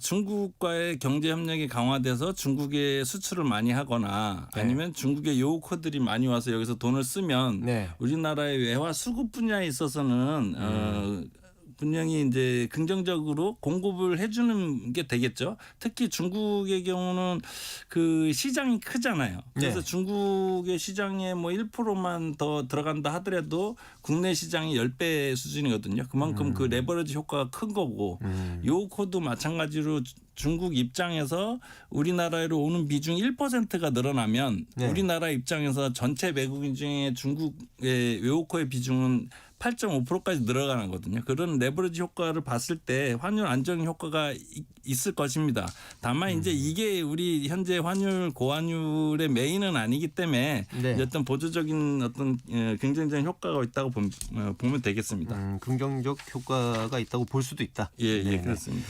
경제 협력이 강화돼서 중국에 수출을 많이 하거나 네. 아니면 중국의 요코들이 많이 와서 여기서 돈을 쓰면 네. 우리나라의 외화 수급 분야에 있어서는 분명히 이제 긍정적으로 공급을 해주는 게 되겠죠. 특히 중국의 경우는 그 시장이 크잖아요. 그래서 네. 중국의 시장에 뭐 1%만 더 들어간다 하더라도 국내 시장이 10배 수준이거든요. 그만큼 그 레버리지 효과가 큰 거고 요코도 마찬가지로 중국 입장에서 우리나라로 오는 비중 1%가 늘어나면 네. 우리나라 입장에서 전체 외국인 중에 중국의 외호커의 비중은 8.5%까지 늘어가는 거거든요. 그런 레버리지 효과를 봤을 때 환율 안정 효과가 있을 것입니다. 다만 이제 이게 우리 현재 환율 고환율의 메인은 아니기 때문에 네. 어떤 보조적인 어떤 긍정적인 효과가 있다고 보면 되겠습니다. 긍정적 효과가 있다고 볼 수도 있다. 예, 네네. 그렇습니다.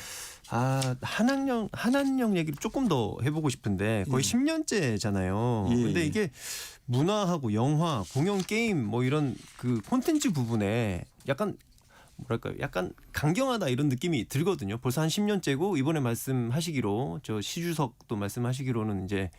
한한령 얘기를 조금 더 해보고 싶은데 거의 10년째잖아요. 예, 근데 예. 이게 문화하고 영화, 공연, 게임 뭐 이런 그 콘텐츠 부분에 약간 뭐랄까요? 약간 강경하다 이런 느낌이 들거든요. 벌써 한 10년째고 이번에 말씀하시기로 저 시주석도 말씀하시기로는 이제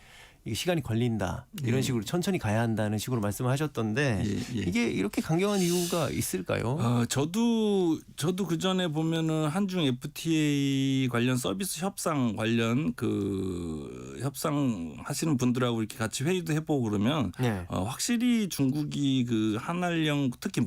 이게 시간이 걸린다 이런 식으로 천천히 가야 한다는 식으로 말씀하셨던데 예. 이게 이렇게 강경한 이유가 있을까요? 저도 그 전에 보면은 한중 FTA 관련 서비스 협상 관련 그 협상 하시는 분들하고 이렇게 같이 회의도 해보고 그러면 네. 확실히 중국이 그 한한령 특히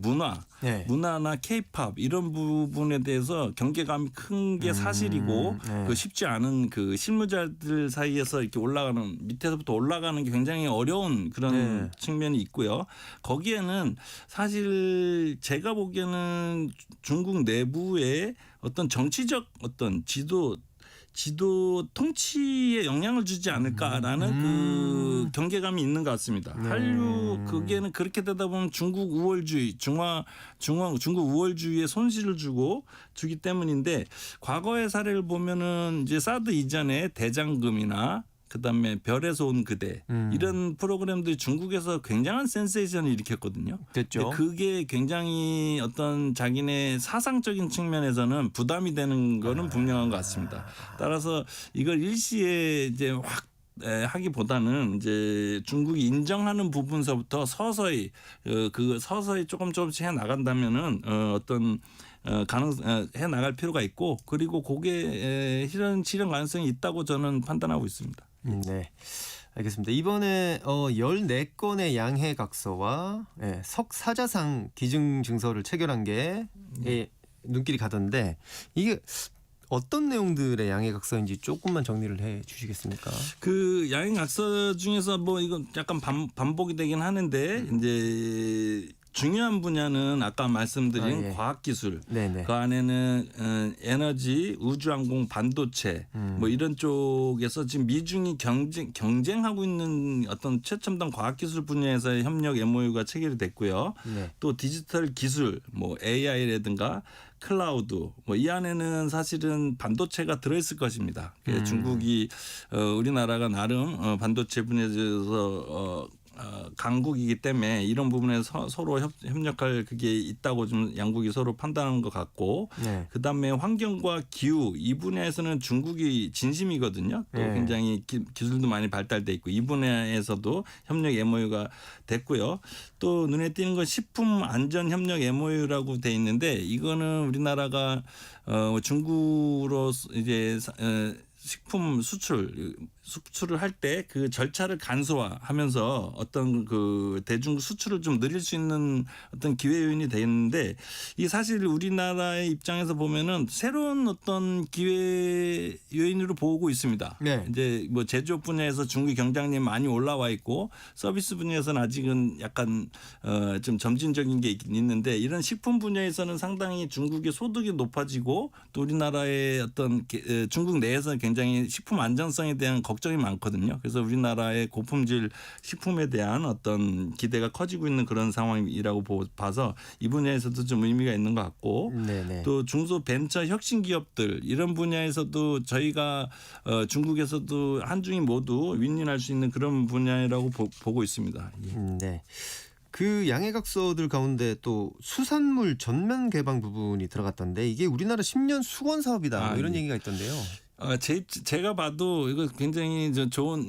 네. 문화나 K-팝 이런 부분에 대해서 경계감이 큰 게 사실이고 네. 그 쉽지 않은 그 실무자들 사이에서 이렇게 올라가는 밑에서부터 올라가는 게 굉장히 어려운 그런 네. 측면이 있고요. 거기에는 사실 제가 보기에는 중국 내부의 어떤 정치적 어떤 지도 통치에 영향을 주지 않을까라는 그 경계감이 있는 것 같습니다. 한류 그게는 그렇게 되다 보면 중국 우월주의, 중국 우월주의에 손실을 주기 때문인데 과거의 사례를 보면은 이제 사드 이전에 대장금이나 그다음에 별에서 온 그대 이런 프로그램들이 중국에서 굉장한 센세이션을 일으켰거든요. 됐죠. 근데 그게 굉장히 어떤 자기네 사상적인 측면에서는 부담이 되는 거는 분명한 것 같습니다. 따라서 이걸 일시에 이제 확 하기보다는 이제 중국이 인정하는 부분서부터 서서히 서서히 조금씩 해 나간다면은 어떤 해 나갈 필요가 있고 그리고 그게 실현 가능성이 있다고 저는 판단하고 있습니다. 네. 알겠습니다. 이번에 14건의 양해 각서와 석사자상 기증 증서를 체결한 게 눈길이 가던데 이게 어떤 내용들의 양해 각서인지 조금만 정리를 해 주시겠습니까? 그 양해 각서 중에서 뭐 이건 약간 반복이 되긴 하는데 이제 중요한 분야는 아까 말씀드린 과학기술, 네네. 그 안에는 에너지, 우주항공, 반도체 뭐 이런 쪽에서 지금 미중이 경쟁하고 있는 어떤 최첨단 과학기술 분야에서의 협력 MOU가 체결이 됐고요. 네. 또 디지털 기술, 뭐 AI라든가 클라우드 뭐 이 안에는 사실은 반도체가 들어있을 것입니다. 중국이 우리나라가 나름 반도체 분야에서 강국이기 때문에 이런 부분에서 서로 협력할 그게 있다고 좀 양국이 서로 판단한 것 같고 네. 그다음에 환경과 기후 이 분야에서는 중국이 진심이거든요. 또 네. 굉장히 기술도 많이 발달돼 있고 이 분야에서도 협력 MOU가 됐고요. 또 눈에 띄는 건 식품 안전 협력 MOU라고 돼 있는데 이거는 우리나라가 중국으로 이제 식품 수출을 할 때 그 절차를 간소화하면서 어떤 그 대중국 수출을 좀 늘릴 수 있는 어떤 기회 요인이 돼 있는데 이 사실 우리나라의 입장에서 보면은 새로운 어떤 기회 요인으로 보고 있습니다. 네. 이제 뭐 제조업 분야에서 중국의 경쟁력이 많이 올라와 있고 서비스 분야에서는 아직은 약간 좀 점진적인 게 있는데 이런 식품 분야에서는 상당히 중국의 소득이 높아지고 또 우리나라의 어떤 중국 내에서 굉장히 식품 안전성에 대한 걱정이 많거든요. 그래서 우리나라의 고품질 식품에 대한 어떤 기대가 커지고 있는 그런 상황이라고 봐서 이 분야에서도 좀 의미가 있는 것 같고 네네. 또 중소 벤처 혁신 기업들 이런 분야에서도 저희가 중국에서도 한중이 모두 윈윈할 수 있는 그런 분야라고 보고 있습니다. 예. 네. 그 양해각서들 가운데 또 수산물 전면 개방 부분이 들어갔던데 이게 우리나라 10년 수건 사업이다 뭐 이런 예. 얘기가 있던데요. 제가 봐도 이거 굉장히 좋은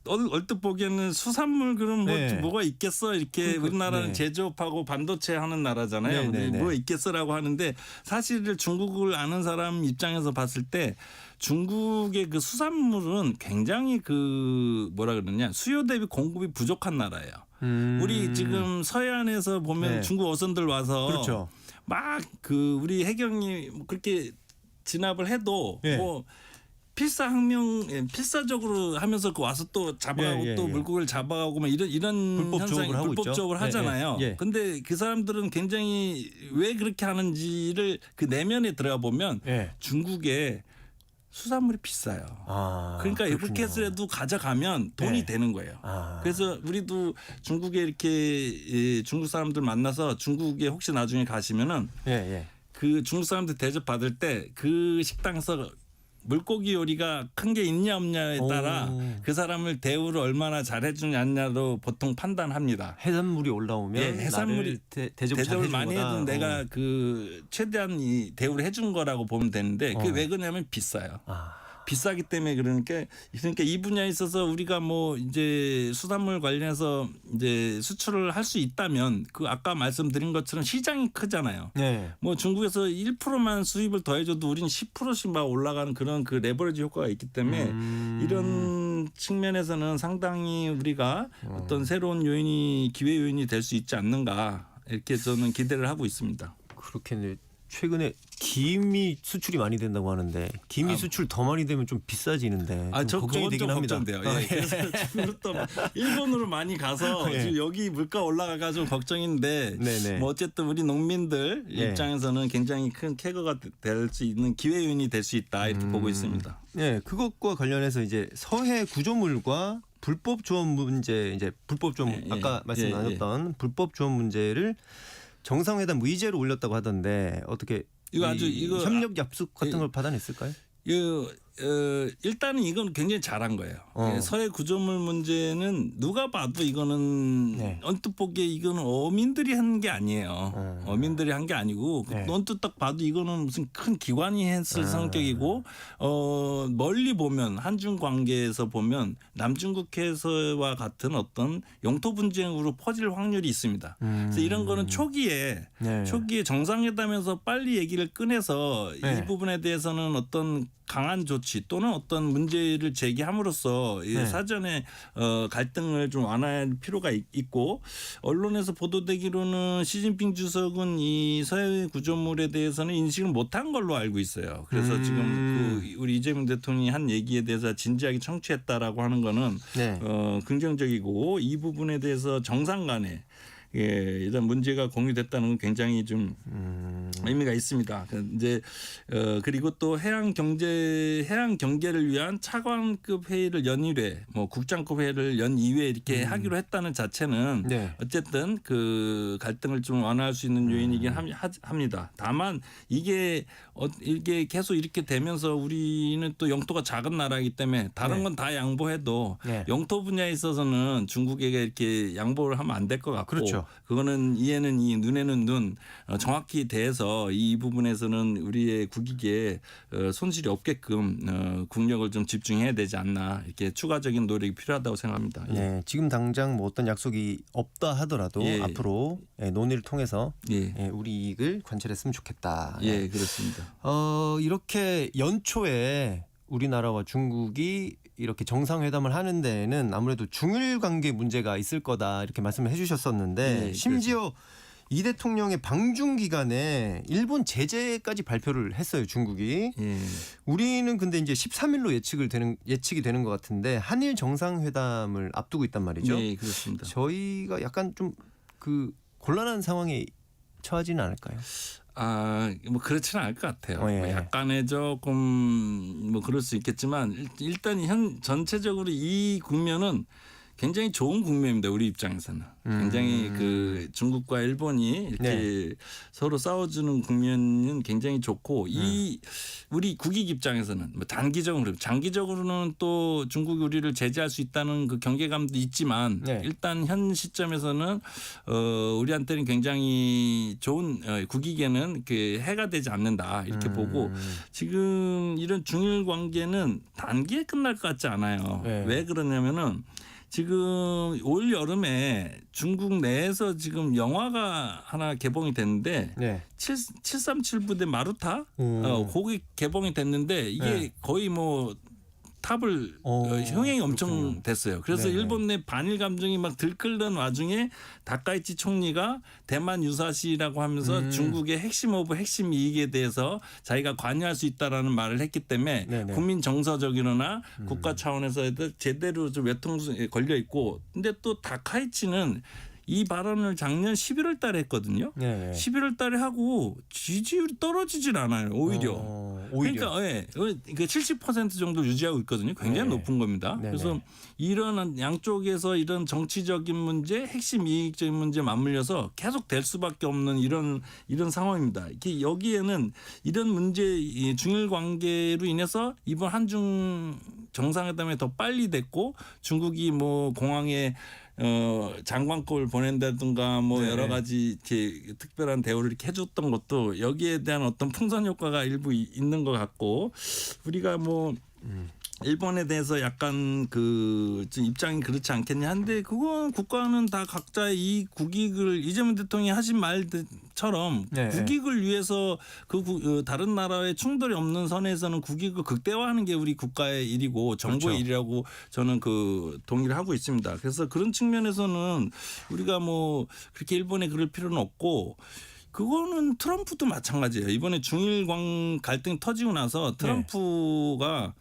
얼뜻 보기에는 수산물 그럼 네. 뭐가 있겠어 이렇게 그러니까, 우리나라는 네. 제조업하고 반도체 하는 나라잖아요. 네, 네, 뭐 네. 있겠어라고 하는데 사실 중국을 아는 사람 입장에서 봤을 때 중국의 그 수산물은 굉장히 그 뭐라 그러냐 수요 대비 공급이 부족한 나라예요. 우리 지금 서해안에서 보면 네. 중국 어선들 와서 그렇죠. 막 그 우리 해경이 그렇게 진압을 해도 예. 뭐 필사적으로 하면서 그 와서 또 잡아가고 예, 또 예. 물고기를 잡아가고 막 이런 불법적으로 현상이 하고 불법적으로 있죠. 하잖아요. 예, 예. 근데 그 사람들은 굉장히 왜 그렇게 하는지를 그 내면에 들어가 보면 예. 중국에 수산물이 비싸요. 아, 그러니까 그렇군요. 이렇게 해서라도 가져가면 돈이 네. 되는 거예요. 아. 그래서 우리도 중국에 이렇게 중국 사람들 만나서 중국에 혹시 나중에 가시면은 예, 예. 그 중국 사람들 대접 받을 때 그 식당에서 물고기 요리가 큰 게 있냐 없냐에 따라 오. 그 사람을 대우를 얼마나 잘해주냐 않냐로 보통 판단합니다. 해산물이 올라오면 예, 해산물이 대접을 대접을 많이 해도 해주거나. 내가 그 최대한 이 대우를 해준 거라고 보면 되는데 그게 왜 그러냐면 비싸요. 아. 비싸기 때문에 그러니까 이 분야에 있어서 우리가 뭐 이제 수산물 관련해서 이제 수출을 할 수 있다면 그 아까 말씀드린 것처럼 시장이 크잖아요. 네. 뭐 중국에서 1%만 수입을 더해줘도 우리는 10%씩 막 올라가는 그런 그 레버리지 효과가 있기 때문에 이런 측면에서는 상당히 우리가 어떤 새로운 요인이 기회 요인이 될 수 있지 않는가 이렇게 저는 기대를 하고 있습니다. 그렇겠네요. 최근에 김이 수출이 많이 된다고 하는데 김이 수출 더 많이 되면 좀 비싸지는데 좀 저 걱정이 그건 되긴 좀 합니다. 걱정돼요. 아, 예. 그래서 중국으로 또 일본으로 많이 가서 예. 지금 여기 물가 올라가가 좀 걱정인데 네네. 뭐 어쨌든 우리 농민들 예. 입장에서는 굉장히 큰 캐거가 될 수 있는 기회 요인이 될 수 있다 이렇게 보고 있습니다. 네, 그것과 관련해서 이제 서해 구조물과 불법 조업 문제 이제 불법 조업 예, 예. 아까 말씀 예, 나눴던 불법 조업 문제를 정상회담 의제로 올렸다고 하던데 어떻게 이거 아주 이거 협력 약속 같은 예. 걸 받아냈을까요? 일단은 이건 굉장히 잘한 거예요. 어. 예, 서해 구조물 문제는 누가 봐도 이거는 네. 언뜻 보기에 이거는 어민들이 한 게 아니에요. 어민들이 한 게 아니고 네. 언뜻 딱 봐도 이거는 무슨 큰 기관이 했을 성격이고 멀리 보면 한중 관계에서 보면 남중국해에서와 같은 어떤 영토 분쟁으로 퍼질 확률이 있습니다. 그래서 이런 거는 초기에 네. 정상회담에서 빨리 얘기를 꺼내서 네. 이 부분에 대해서는 어떤 강한 조치 또는 어떤 문제를 제기함으로써 이 네. 사전에 갈등을 좀 완화할 필요가 있고 언론에서 보도되기로는 시진핑 주석은 이 서해 구조물에 대해서는 인식을 못한 걸로 알고 있어요. 그래서 지금 그 우리 이재명 대통령이 한 얘기에 대해서 진지하게 청취했다라고 하는 거는 네. 긍정적이고 이 부분에 대해서 정상 간에 이런 문제가 공유됐다는 건 굉장히 좀 의미가 있습니다. 이제 그리고 또 해양 경계를 위한 차관급 회의를 연 1회, 뭐 국장급 회의를 연 2회 이렇게 하기로 했다는 자체는 네. 어쨌든 그 갈등을 좀 완화할 수 있는 요인이긴 합니다. 다만 이게 계속 이렇게 되면서 우리는 또 영토가 작은 나라이기 때문에 다른 네. 건 다 양보해도 네. 영토 분야에 있어서는 중국에게 이렇게 양보를 하면 안 될 것 같고 그렇죠. 그거는 이에는 이 눈에는 눈 정확히 대해서 이 부분에서는 우리의 국익에 손실이 없게끔 국력을 좀 집중해야 되지 않나 이렇게 추가적인 노력이 필요하다고 생각합니다. 예. 네, 지금 당장 뭐 어떤 약속이 없다 하더라도 예. 앞으로 논의를 통해서 예. 우리 이익을 관철했으면 좋겠다. 네. 예, 그렇습니다. 이렇게 연초에 우리나라와 중국이 이렇게 정상회담을 하는 데에는 아무래도 중일 관계 문제가 있을 거다 이렇게 말씀을 해주셨었는데 네, 심지어 이 대통령의 방중 기간에 일본 제재까지 발표를 했어요, 중국이. 예. 우리는 근데 이제 13일로 예측이 되는 것 같은데 한일 정상회담을 앞두고 있단 말이죠. 예, 그렇습니다. 저희가 약간 좀 그 곤란한 상황에 처하지는 않을까요? 뭐 그렇지는 않을 것 같아요. 예. 뭐 약간의 조금 뭐 그럴 수 있겠지만 일단 전체적으로 이 국면은 굉장히 좋은 국면입니다. 우리 입장에서는 굉장히 그 중국과 일본이 이렇게 서로 싸워주는 국면은 굉장히 좋고 이 우리 국익 입장에서는 뭐 단기적으로 장기적으로는 또 중국이 우리를 제재할 수 있다는 그 경계감도 있지만 일단 현 시점에서는 우리한테는 굉장히 좋은 국익에는 그 해가 되지 않는다 이렇게 보고 지금 이런 중일 관계는 단기에 끝날 것 같지 않아요. 왜 그러냐면은 지금 올 여름에 중국 내에서 지금 영화가 하나 개봉이 됐는데 737 부대 마루타 거기 개봉이 됐는데 이게 거의 뭐 탑을 흥행이 엄청 됐어요. 그래서 일본 내 반일 감정이 막 들끓는 와중에 다카이치 총리가 대만 유사시라고 하면서 중국의 핵심 오브 핵심 이익에 대해서 자기가 관여할 수 있다라는 말을 했기 때문에 국민 정서적이거나 국가 차원에서 제대로 좀 외통수에 걸려 있고 근데 또 다카이치는 이 발언을 작년 11월 달에 했거든요. 11월 달에 하고 지지율이 떨어지질 않아요. 오히려. 그러니까 그 70% 정도 유지하고 있거든요. 굉장히 높은 겁니다. 그래서 이런 양쪽에서 이런 정치적인 문제, 핵심 이익적인 문제 맞물려서 계속 될 수밖에 없는 이런 상황입니다. 여기에는 이런 문제 중일 관계로 인해서 이번 한중 정상회담에 더 빨리 됐고 중국이 뭐 공항에 장관급을 보낸다든가 뭐 여러 가지 이렇게 특별한 대우를 이렇게 해줬던 것도 여기에 대한 어떤 풍선 효과가 일부 있는 것 같고 우리가 뭐 일본에 대해서 약간 그 입장이 그렇지 않겠냐 한데 그건 국가는 다 각자의 이 국익을 이재명 대통령이 하신 말처럼 국익을 위해서 다른 나라의 충돌이 없는 선에서는 국익을 극대화하는 게 우리 국가의 일이고 정부의 일이라고 저는 그 동의를 하고 있습니다. 그래서 그런 측면에서는 우리가 뭐 그렇게 일본에 그럴 필요는 없고 그거는 트럼프도 마찬가지예요. 이번에 중일 갈등이 터지고 나서 트럼프가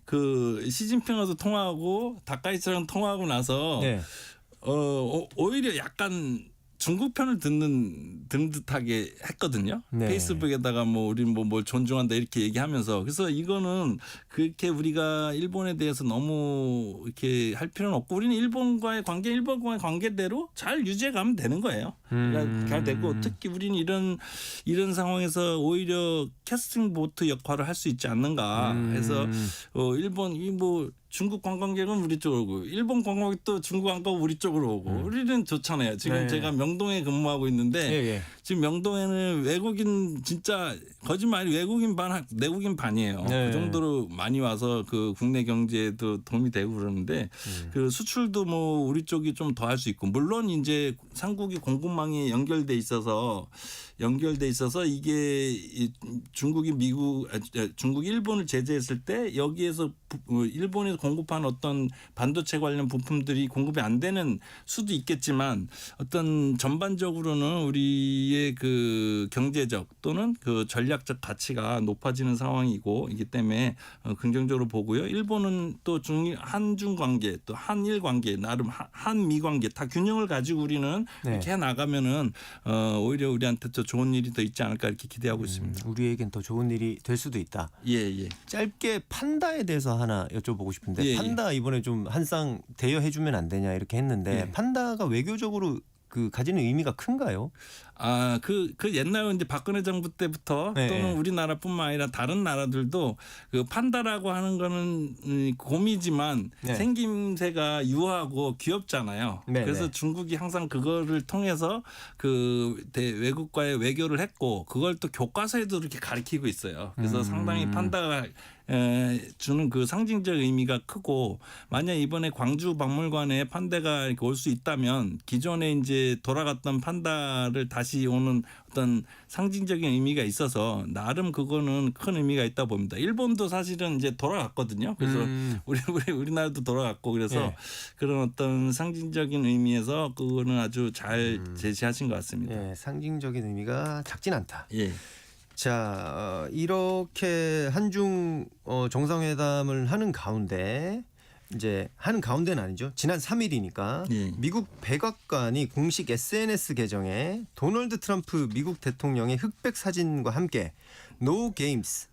그 시진핑하고도 통화하고 다카이치랑 통화하고 나서 오히려 약간 중국 편을 듣는 듯하게 했거든요. 페이스북에다가 뭐 우리 뭘 존중한다 이렇게 얘기하면서 그래서 이거는 그렇게 우리가 일본에 대해서 너무 이렇게 할 필요는 없고 우리는 일본과의 관계대로 잘 유지해 가면 되는 거예요. 잘 되고 특히 우리는 이런 상황에서 오히려 캐스팅 보트 역할을 할 수 있지 않는가 해서 일본 뭐 중국 관광객은 우리 쪽으로 오고 일본 관광객도 중국 관광객 우리 쪽으로 오고 우리는 좋잖아요. 지금 제가 명동에 근무하고 있는데 지금 명동에는 외국인 진짜 거짓말이 외국인 반 내국인 반이에요. 그 정도로 많이 와서 그 국내 경제에도 도움이 되고 그러는데 그 수출도 뭐 우리 쪽이 좀 더 할 수 있고 물론 이제 삼국이 공급망이 연결돼 있어서 이게 중국이 일본을 제재했을 때 여기에서 일본에서 공급한 어떤 반도체 관련 부품들이 공급이 안 되는 수도 있겠지만 어떤 전반적으로는 우리의 그 경제적 또는 그 전략적 가치가 높아지는 상황이기 때문에 긍정적으로 보고요. 일본은 또 한중 관계 또 한일 관계 나름 한미 관계 다 균형을 가지고 우리는 이렇게 해 나가면은 오히려 우리한테 더 좋은 일이 더 있지 않을까 이렇게 기대하고 있습니다. 우리에겐 더 좋은 일이 될 수도 있다. 짧게 판다에 대해서 하나 여쭤보고 싶은데 판다 이번에 좀 한 쌍 대여해주면 안 되냐 이렇게 했는데 판다가 외교적으로 그 가지는 의미가 큰가요? 그 옛날 이제 박근혜 정부 때부터 또는 우리나라뿐만 아니라 다른 나라들도 그 판다라고 하는 거는 곰이지만 생김새가 유하고 귀엽잖아요. 그래서 중국이 항상 그거를 통해서 그 외국과의 외교를 했고 그걸 또 교과서에도 이렇게 가리키고 있어요. 그래서 상당히 판다가 주는 그 상징적 의미가 크고 만약 이번에 광주 박물관에 판다가 이렇게 올 수 있다면 기존에 이제 돌아갔던 판다를 다시 오는 어떤 상징적인 의미가 있어서 나름 그거는 큰 의미가 있다 봅니다. 일본도 사실은 이제 돌아갔거든요. 그래서 우리나라도 돌아갔고 그래서 그런 어떤 상징적인 의미에서 그거는 아주 잘 제시하신 것 같습니다. 상징적인 의미가 작진 않다. 자, 이렇게 한중 정상회담을 하는 가운데 이제 하는 가운데는 아니죠. 지난 3일이니까 미국 백악관이 공식 SNS 계정에 도널드 트럼프 미국 대통령의 흑백 사진과 함께 No Games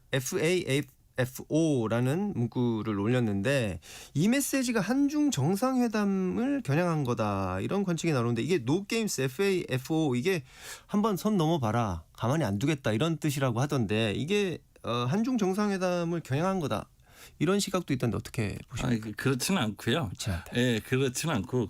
FO라는 문구를 올렸는데 이 메시지가 한중 정상회담을 겨냥한 거다 이런 관측이 나오는데 이게 노게임스 FAFO 이게 한번 선 넘어봐라 가만히 안 두겠다 이런 뜻이라고 하던데 이게 한중 정상회담을 겨냥한 거다 이런 시각도 있던데 어떻게 보십니까? 그렇지는 않고요. 그렇지 않다. 예, 그렇지는 않고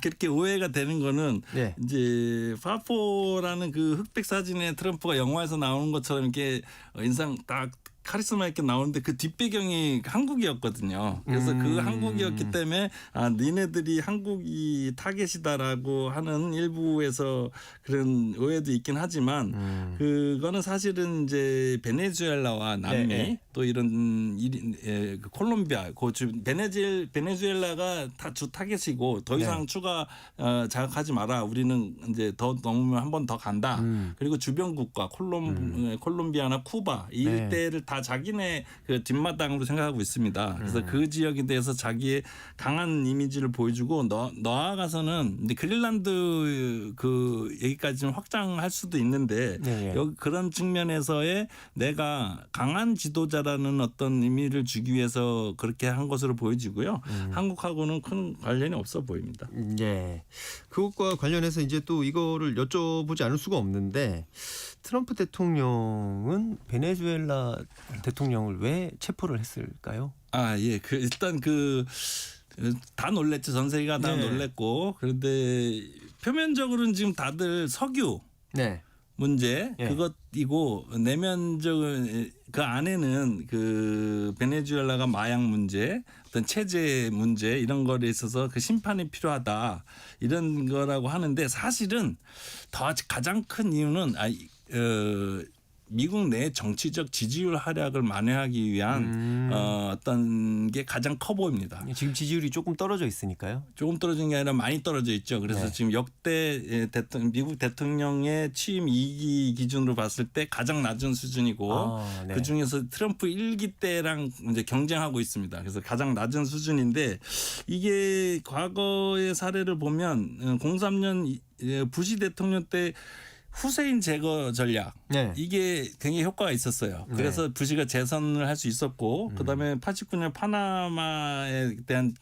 그렇게 오해가 되는 거는 네. 이제 파포라는 그 흑백 사진에 트럼프가 영화에서 나오는 것처럼 이렇게 인상 딱 카리스마 있게 나오는데 그 뒷배경이 한국이었거든요. 그래서 그 한국이었기 때문에 니네들이 한국이 타겟이다라고 하는 일부에서 그런 오해도 있긴 하지만 그거는 사실은 이제 베네수엘라와 남미 네. 또 이런 그 콜롬비아 베네수엘라가 다 주 타겟이고 더 이상 네. 추가 자극하지 마라. 우리는 이제 더 넘으면 한 번 더 간다. 그리고 주변 국가 콜롬비아나 쿠바 이 네. 일대를 다 자기네 그 뒷마당으로 생각하고 있습니다. 그래서 그 지역에 대해서 자기의 강한 이미지를 보여주고 나아가서는 이제 그린란드 그 얘기까지 좀 확장할 수도 있는데 네. 여기 그런 측면에서의 내가 강한 지도자라는 어떤 의미를 주기 위해서 그렇게 한 것으로 보여지고요. 한국하고는 큰 관련이 없어 보입니다. 예. 그것과 관련해서 이제 또 이거를 여쭤보지 않을 수가 없는데 트럼프 대통령은 베네수엘라 대통령을 왜 체포를 했을까요? 예. 일단 다 놀랬죠. 전 세계가 다 네. 놀랬고 그런데 표면적으로는 지금 다들 석유 네. 문제 예. 그것이고 내면적인 그 안에는 그 베네수엘라가 마약 문제, 어떤 체제 문제 이런 거에 있어서 그 심판이 필요하다 이런 거라고 하는데 사실은 더 가장 큰 이유는 미국 내 정치적 지지율 하락을 만회하기 위한 어떤 게 가장 커 보입니다. 지금 지지율이 조금 떨어져 있으니까요. 조금 떨어진 게 아니라 많이 떨어져 있죠. 그래서 네. 지금 역대 미국 대통령의 취임 2기 기준으로 봤을 때 가장 낮은 수준이고 네. 그 중에서 트럼프 1기 때랑 이제 경쟁하고 있습니다. 그래서 가장 낮은 수준인데 이게 과거의 사례를 보면 03년 부시 대통령 때 후세인 제거 전략 네. 이게 굉장히 효과가 있었어요. 그래서 부시가 재선을 할 수 있었고 그다음에 89년 파나마에 대한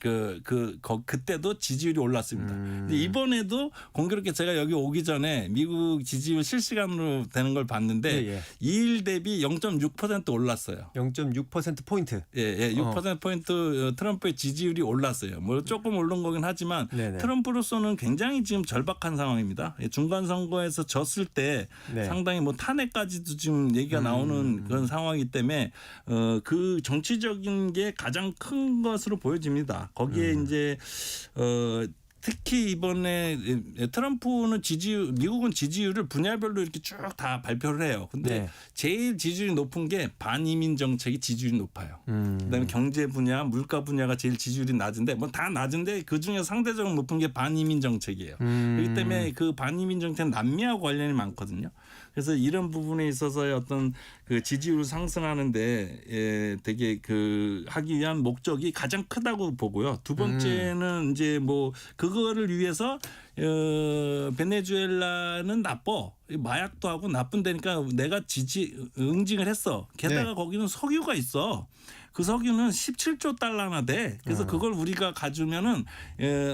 그때도 지지율이 올랐습니다. 근데 이번에도 공교롭게 제가 여기 오기 전에 미국 지지율 실시간으로 되는 걸 봤는데 예. 2일 대비 0.6% 올랐어요. 0.6% 포인트. 예, 6%포인트 트럼프의 지지율이 올랐어요. 뭐 조금 오른 거긴 하지만 네네. 트럼프로서는 굉장히 지금 절박한 상황입니다. 중간 선거에서 졌을 때 네. 상당히 뭐 탄핵까지도 지금 얘기가 나오는 그런 상황이기 때문에 그 정치적인 게 가장 큰 것으로 보여집니다. 거기에 이제 특히 이번에 트럼프는 미국은 지지율을 분야별로 이렇게 쭉 다 발표를 해요. 근데 네. 제일 지지율이 높은 게 반이민 정책이 지지율이 높아요. 그다음에 경제 분야, 물가 분야가 제일 지지율이 낮은데 뭐 다 낮은데 그 중에 상대적으로 높은 게 반이민 정책이에요. 그렇기 때문에 그 반이민 정책은 남미하고 관련이 많거든요. 그래서 이런 부분에 있어서의 어떤 그 지지율 상승하는데 되게 하기 위한 목적이 가장 크다고 보고요. 두 번째는 이제 뭐 그거를 위해서 베네수엘라는 나빠. 마약도 하고 나쁜 데니까 내가 응징을 했어. 게다가 네. 거기는 석유가 있어. 그 석유는 17조 달러나 돼. 그래서 그걸 우리가 가지면은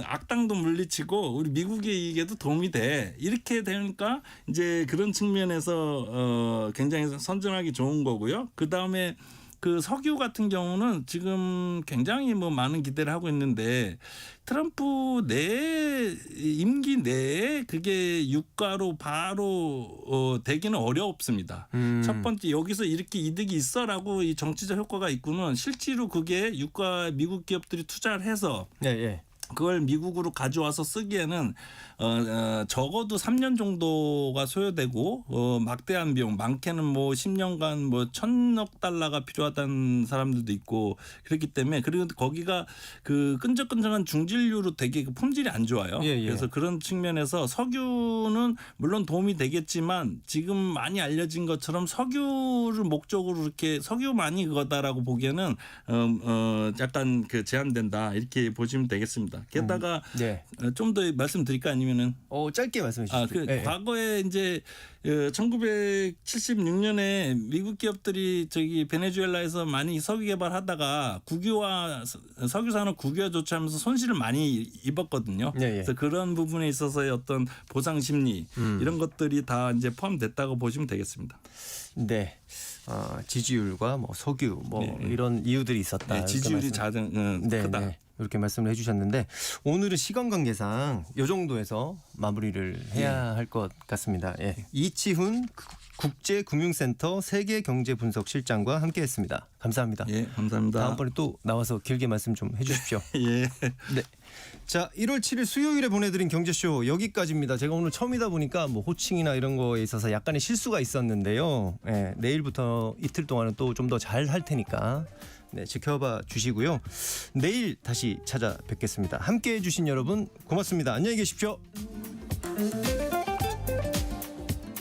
악당도 물리치고 우리 미국의 이익에도 도움이 돼. 이렇게 되니까 이제 그런 측면에서 굉장히 선전하기 좋은 거고요. 그 다음에 그 석유 같은 경우는 지금 굉장히 뭐 많은 기대를 하고 있는데 트럼프 임기 내에 그게 유가로 바로 되기는 어렵습니다. 첫 번째 여기서 이렇게 이득이 있어라고 이 정치적 효과가 있고는 실제로 그게 유가 미국 기업들이 투자를 해서 예. 그걸 미국으로 가져와서 쓰기에는 적어도 3년 정도가 소요되고 막대한 비용 많게는 뭐 10년간 뭐 1,000억 달러가 필요하다는 사람들도 있고 그렇기 때문에 그리고 거기가 그 끈적끈적한 중진류로 되게 품질이 안 좋아요. 예. 그래서 그런 측면에서 석유는 물론 도움이 되겠지만 지금 많이 알려진 것처럼 석유를 목적으로 이렇게 석유만이 그거다라고 보기에는 약간 제한된다 이렇게 보시면 되겠습니다. 있습니다. 게다가 네. 좀 더 말씀드릴까 아니면은 짧게 말씀해 주시죠. 과거에 이제 1976년에 미국 기업들이 저기 베네수엘라에서 많이 석유 개발하다가 국유화 석유 산업 국유화 조치하면서 손실을 많이 입었거든요. 그래서 그런 부분에 있어서의 어떤 보상 심리 이런 것들이 다 이제 포함됐다고 보시면 되겠습니다. 네. 지지율과 뭐 석유 이런 이유들이 있었다. 네, 지지율이 크다. 네. 이렇게 말씀을 해주셨는데 오늘은 시간 관계상 이 정도에서 마무리를 해야 할 것 같습니다. 이치훈 국제금융센터 세계경제분석실장과 함께했습니다. 감사합니다. 예, 감사합니다. 다음번에 또 나와서 길게 말씀 좀 해주십시오. 예. 네. 자, 1월 7일 수요일에 보내드린 경제쇼 여기까지입니다. 제가 오늘 처음이다 보니까 뭐 호칭이나 이런 거에 있어서 약간의 실수가 있었는데요. 내일부터 이틀 동안은 또 좀 더 잘 할 테니까 지켜봐 주시고요. 내일 다시 찾아뵙겠습니다. 함께해 주신 여러분 고맙습니다. 안녕히 계십시오.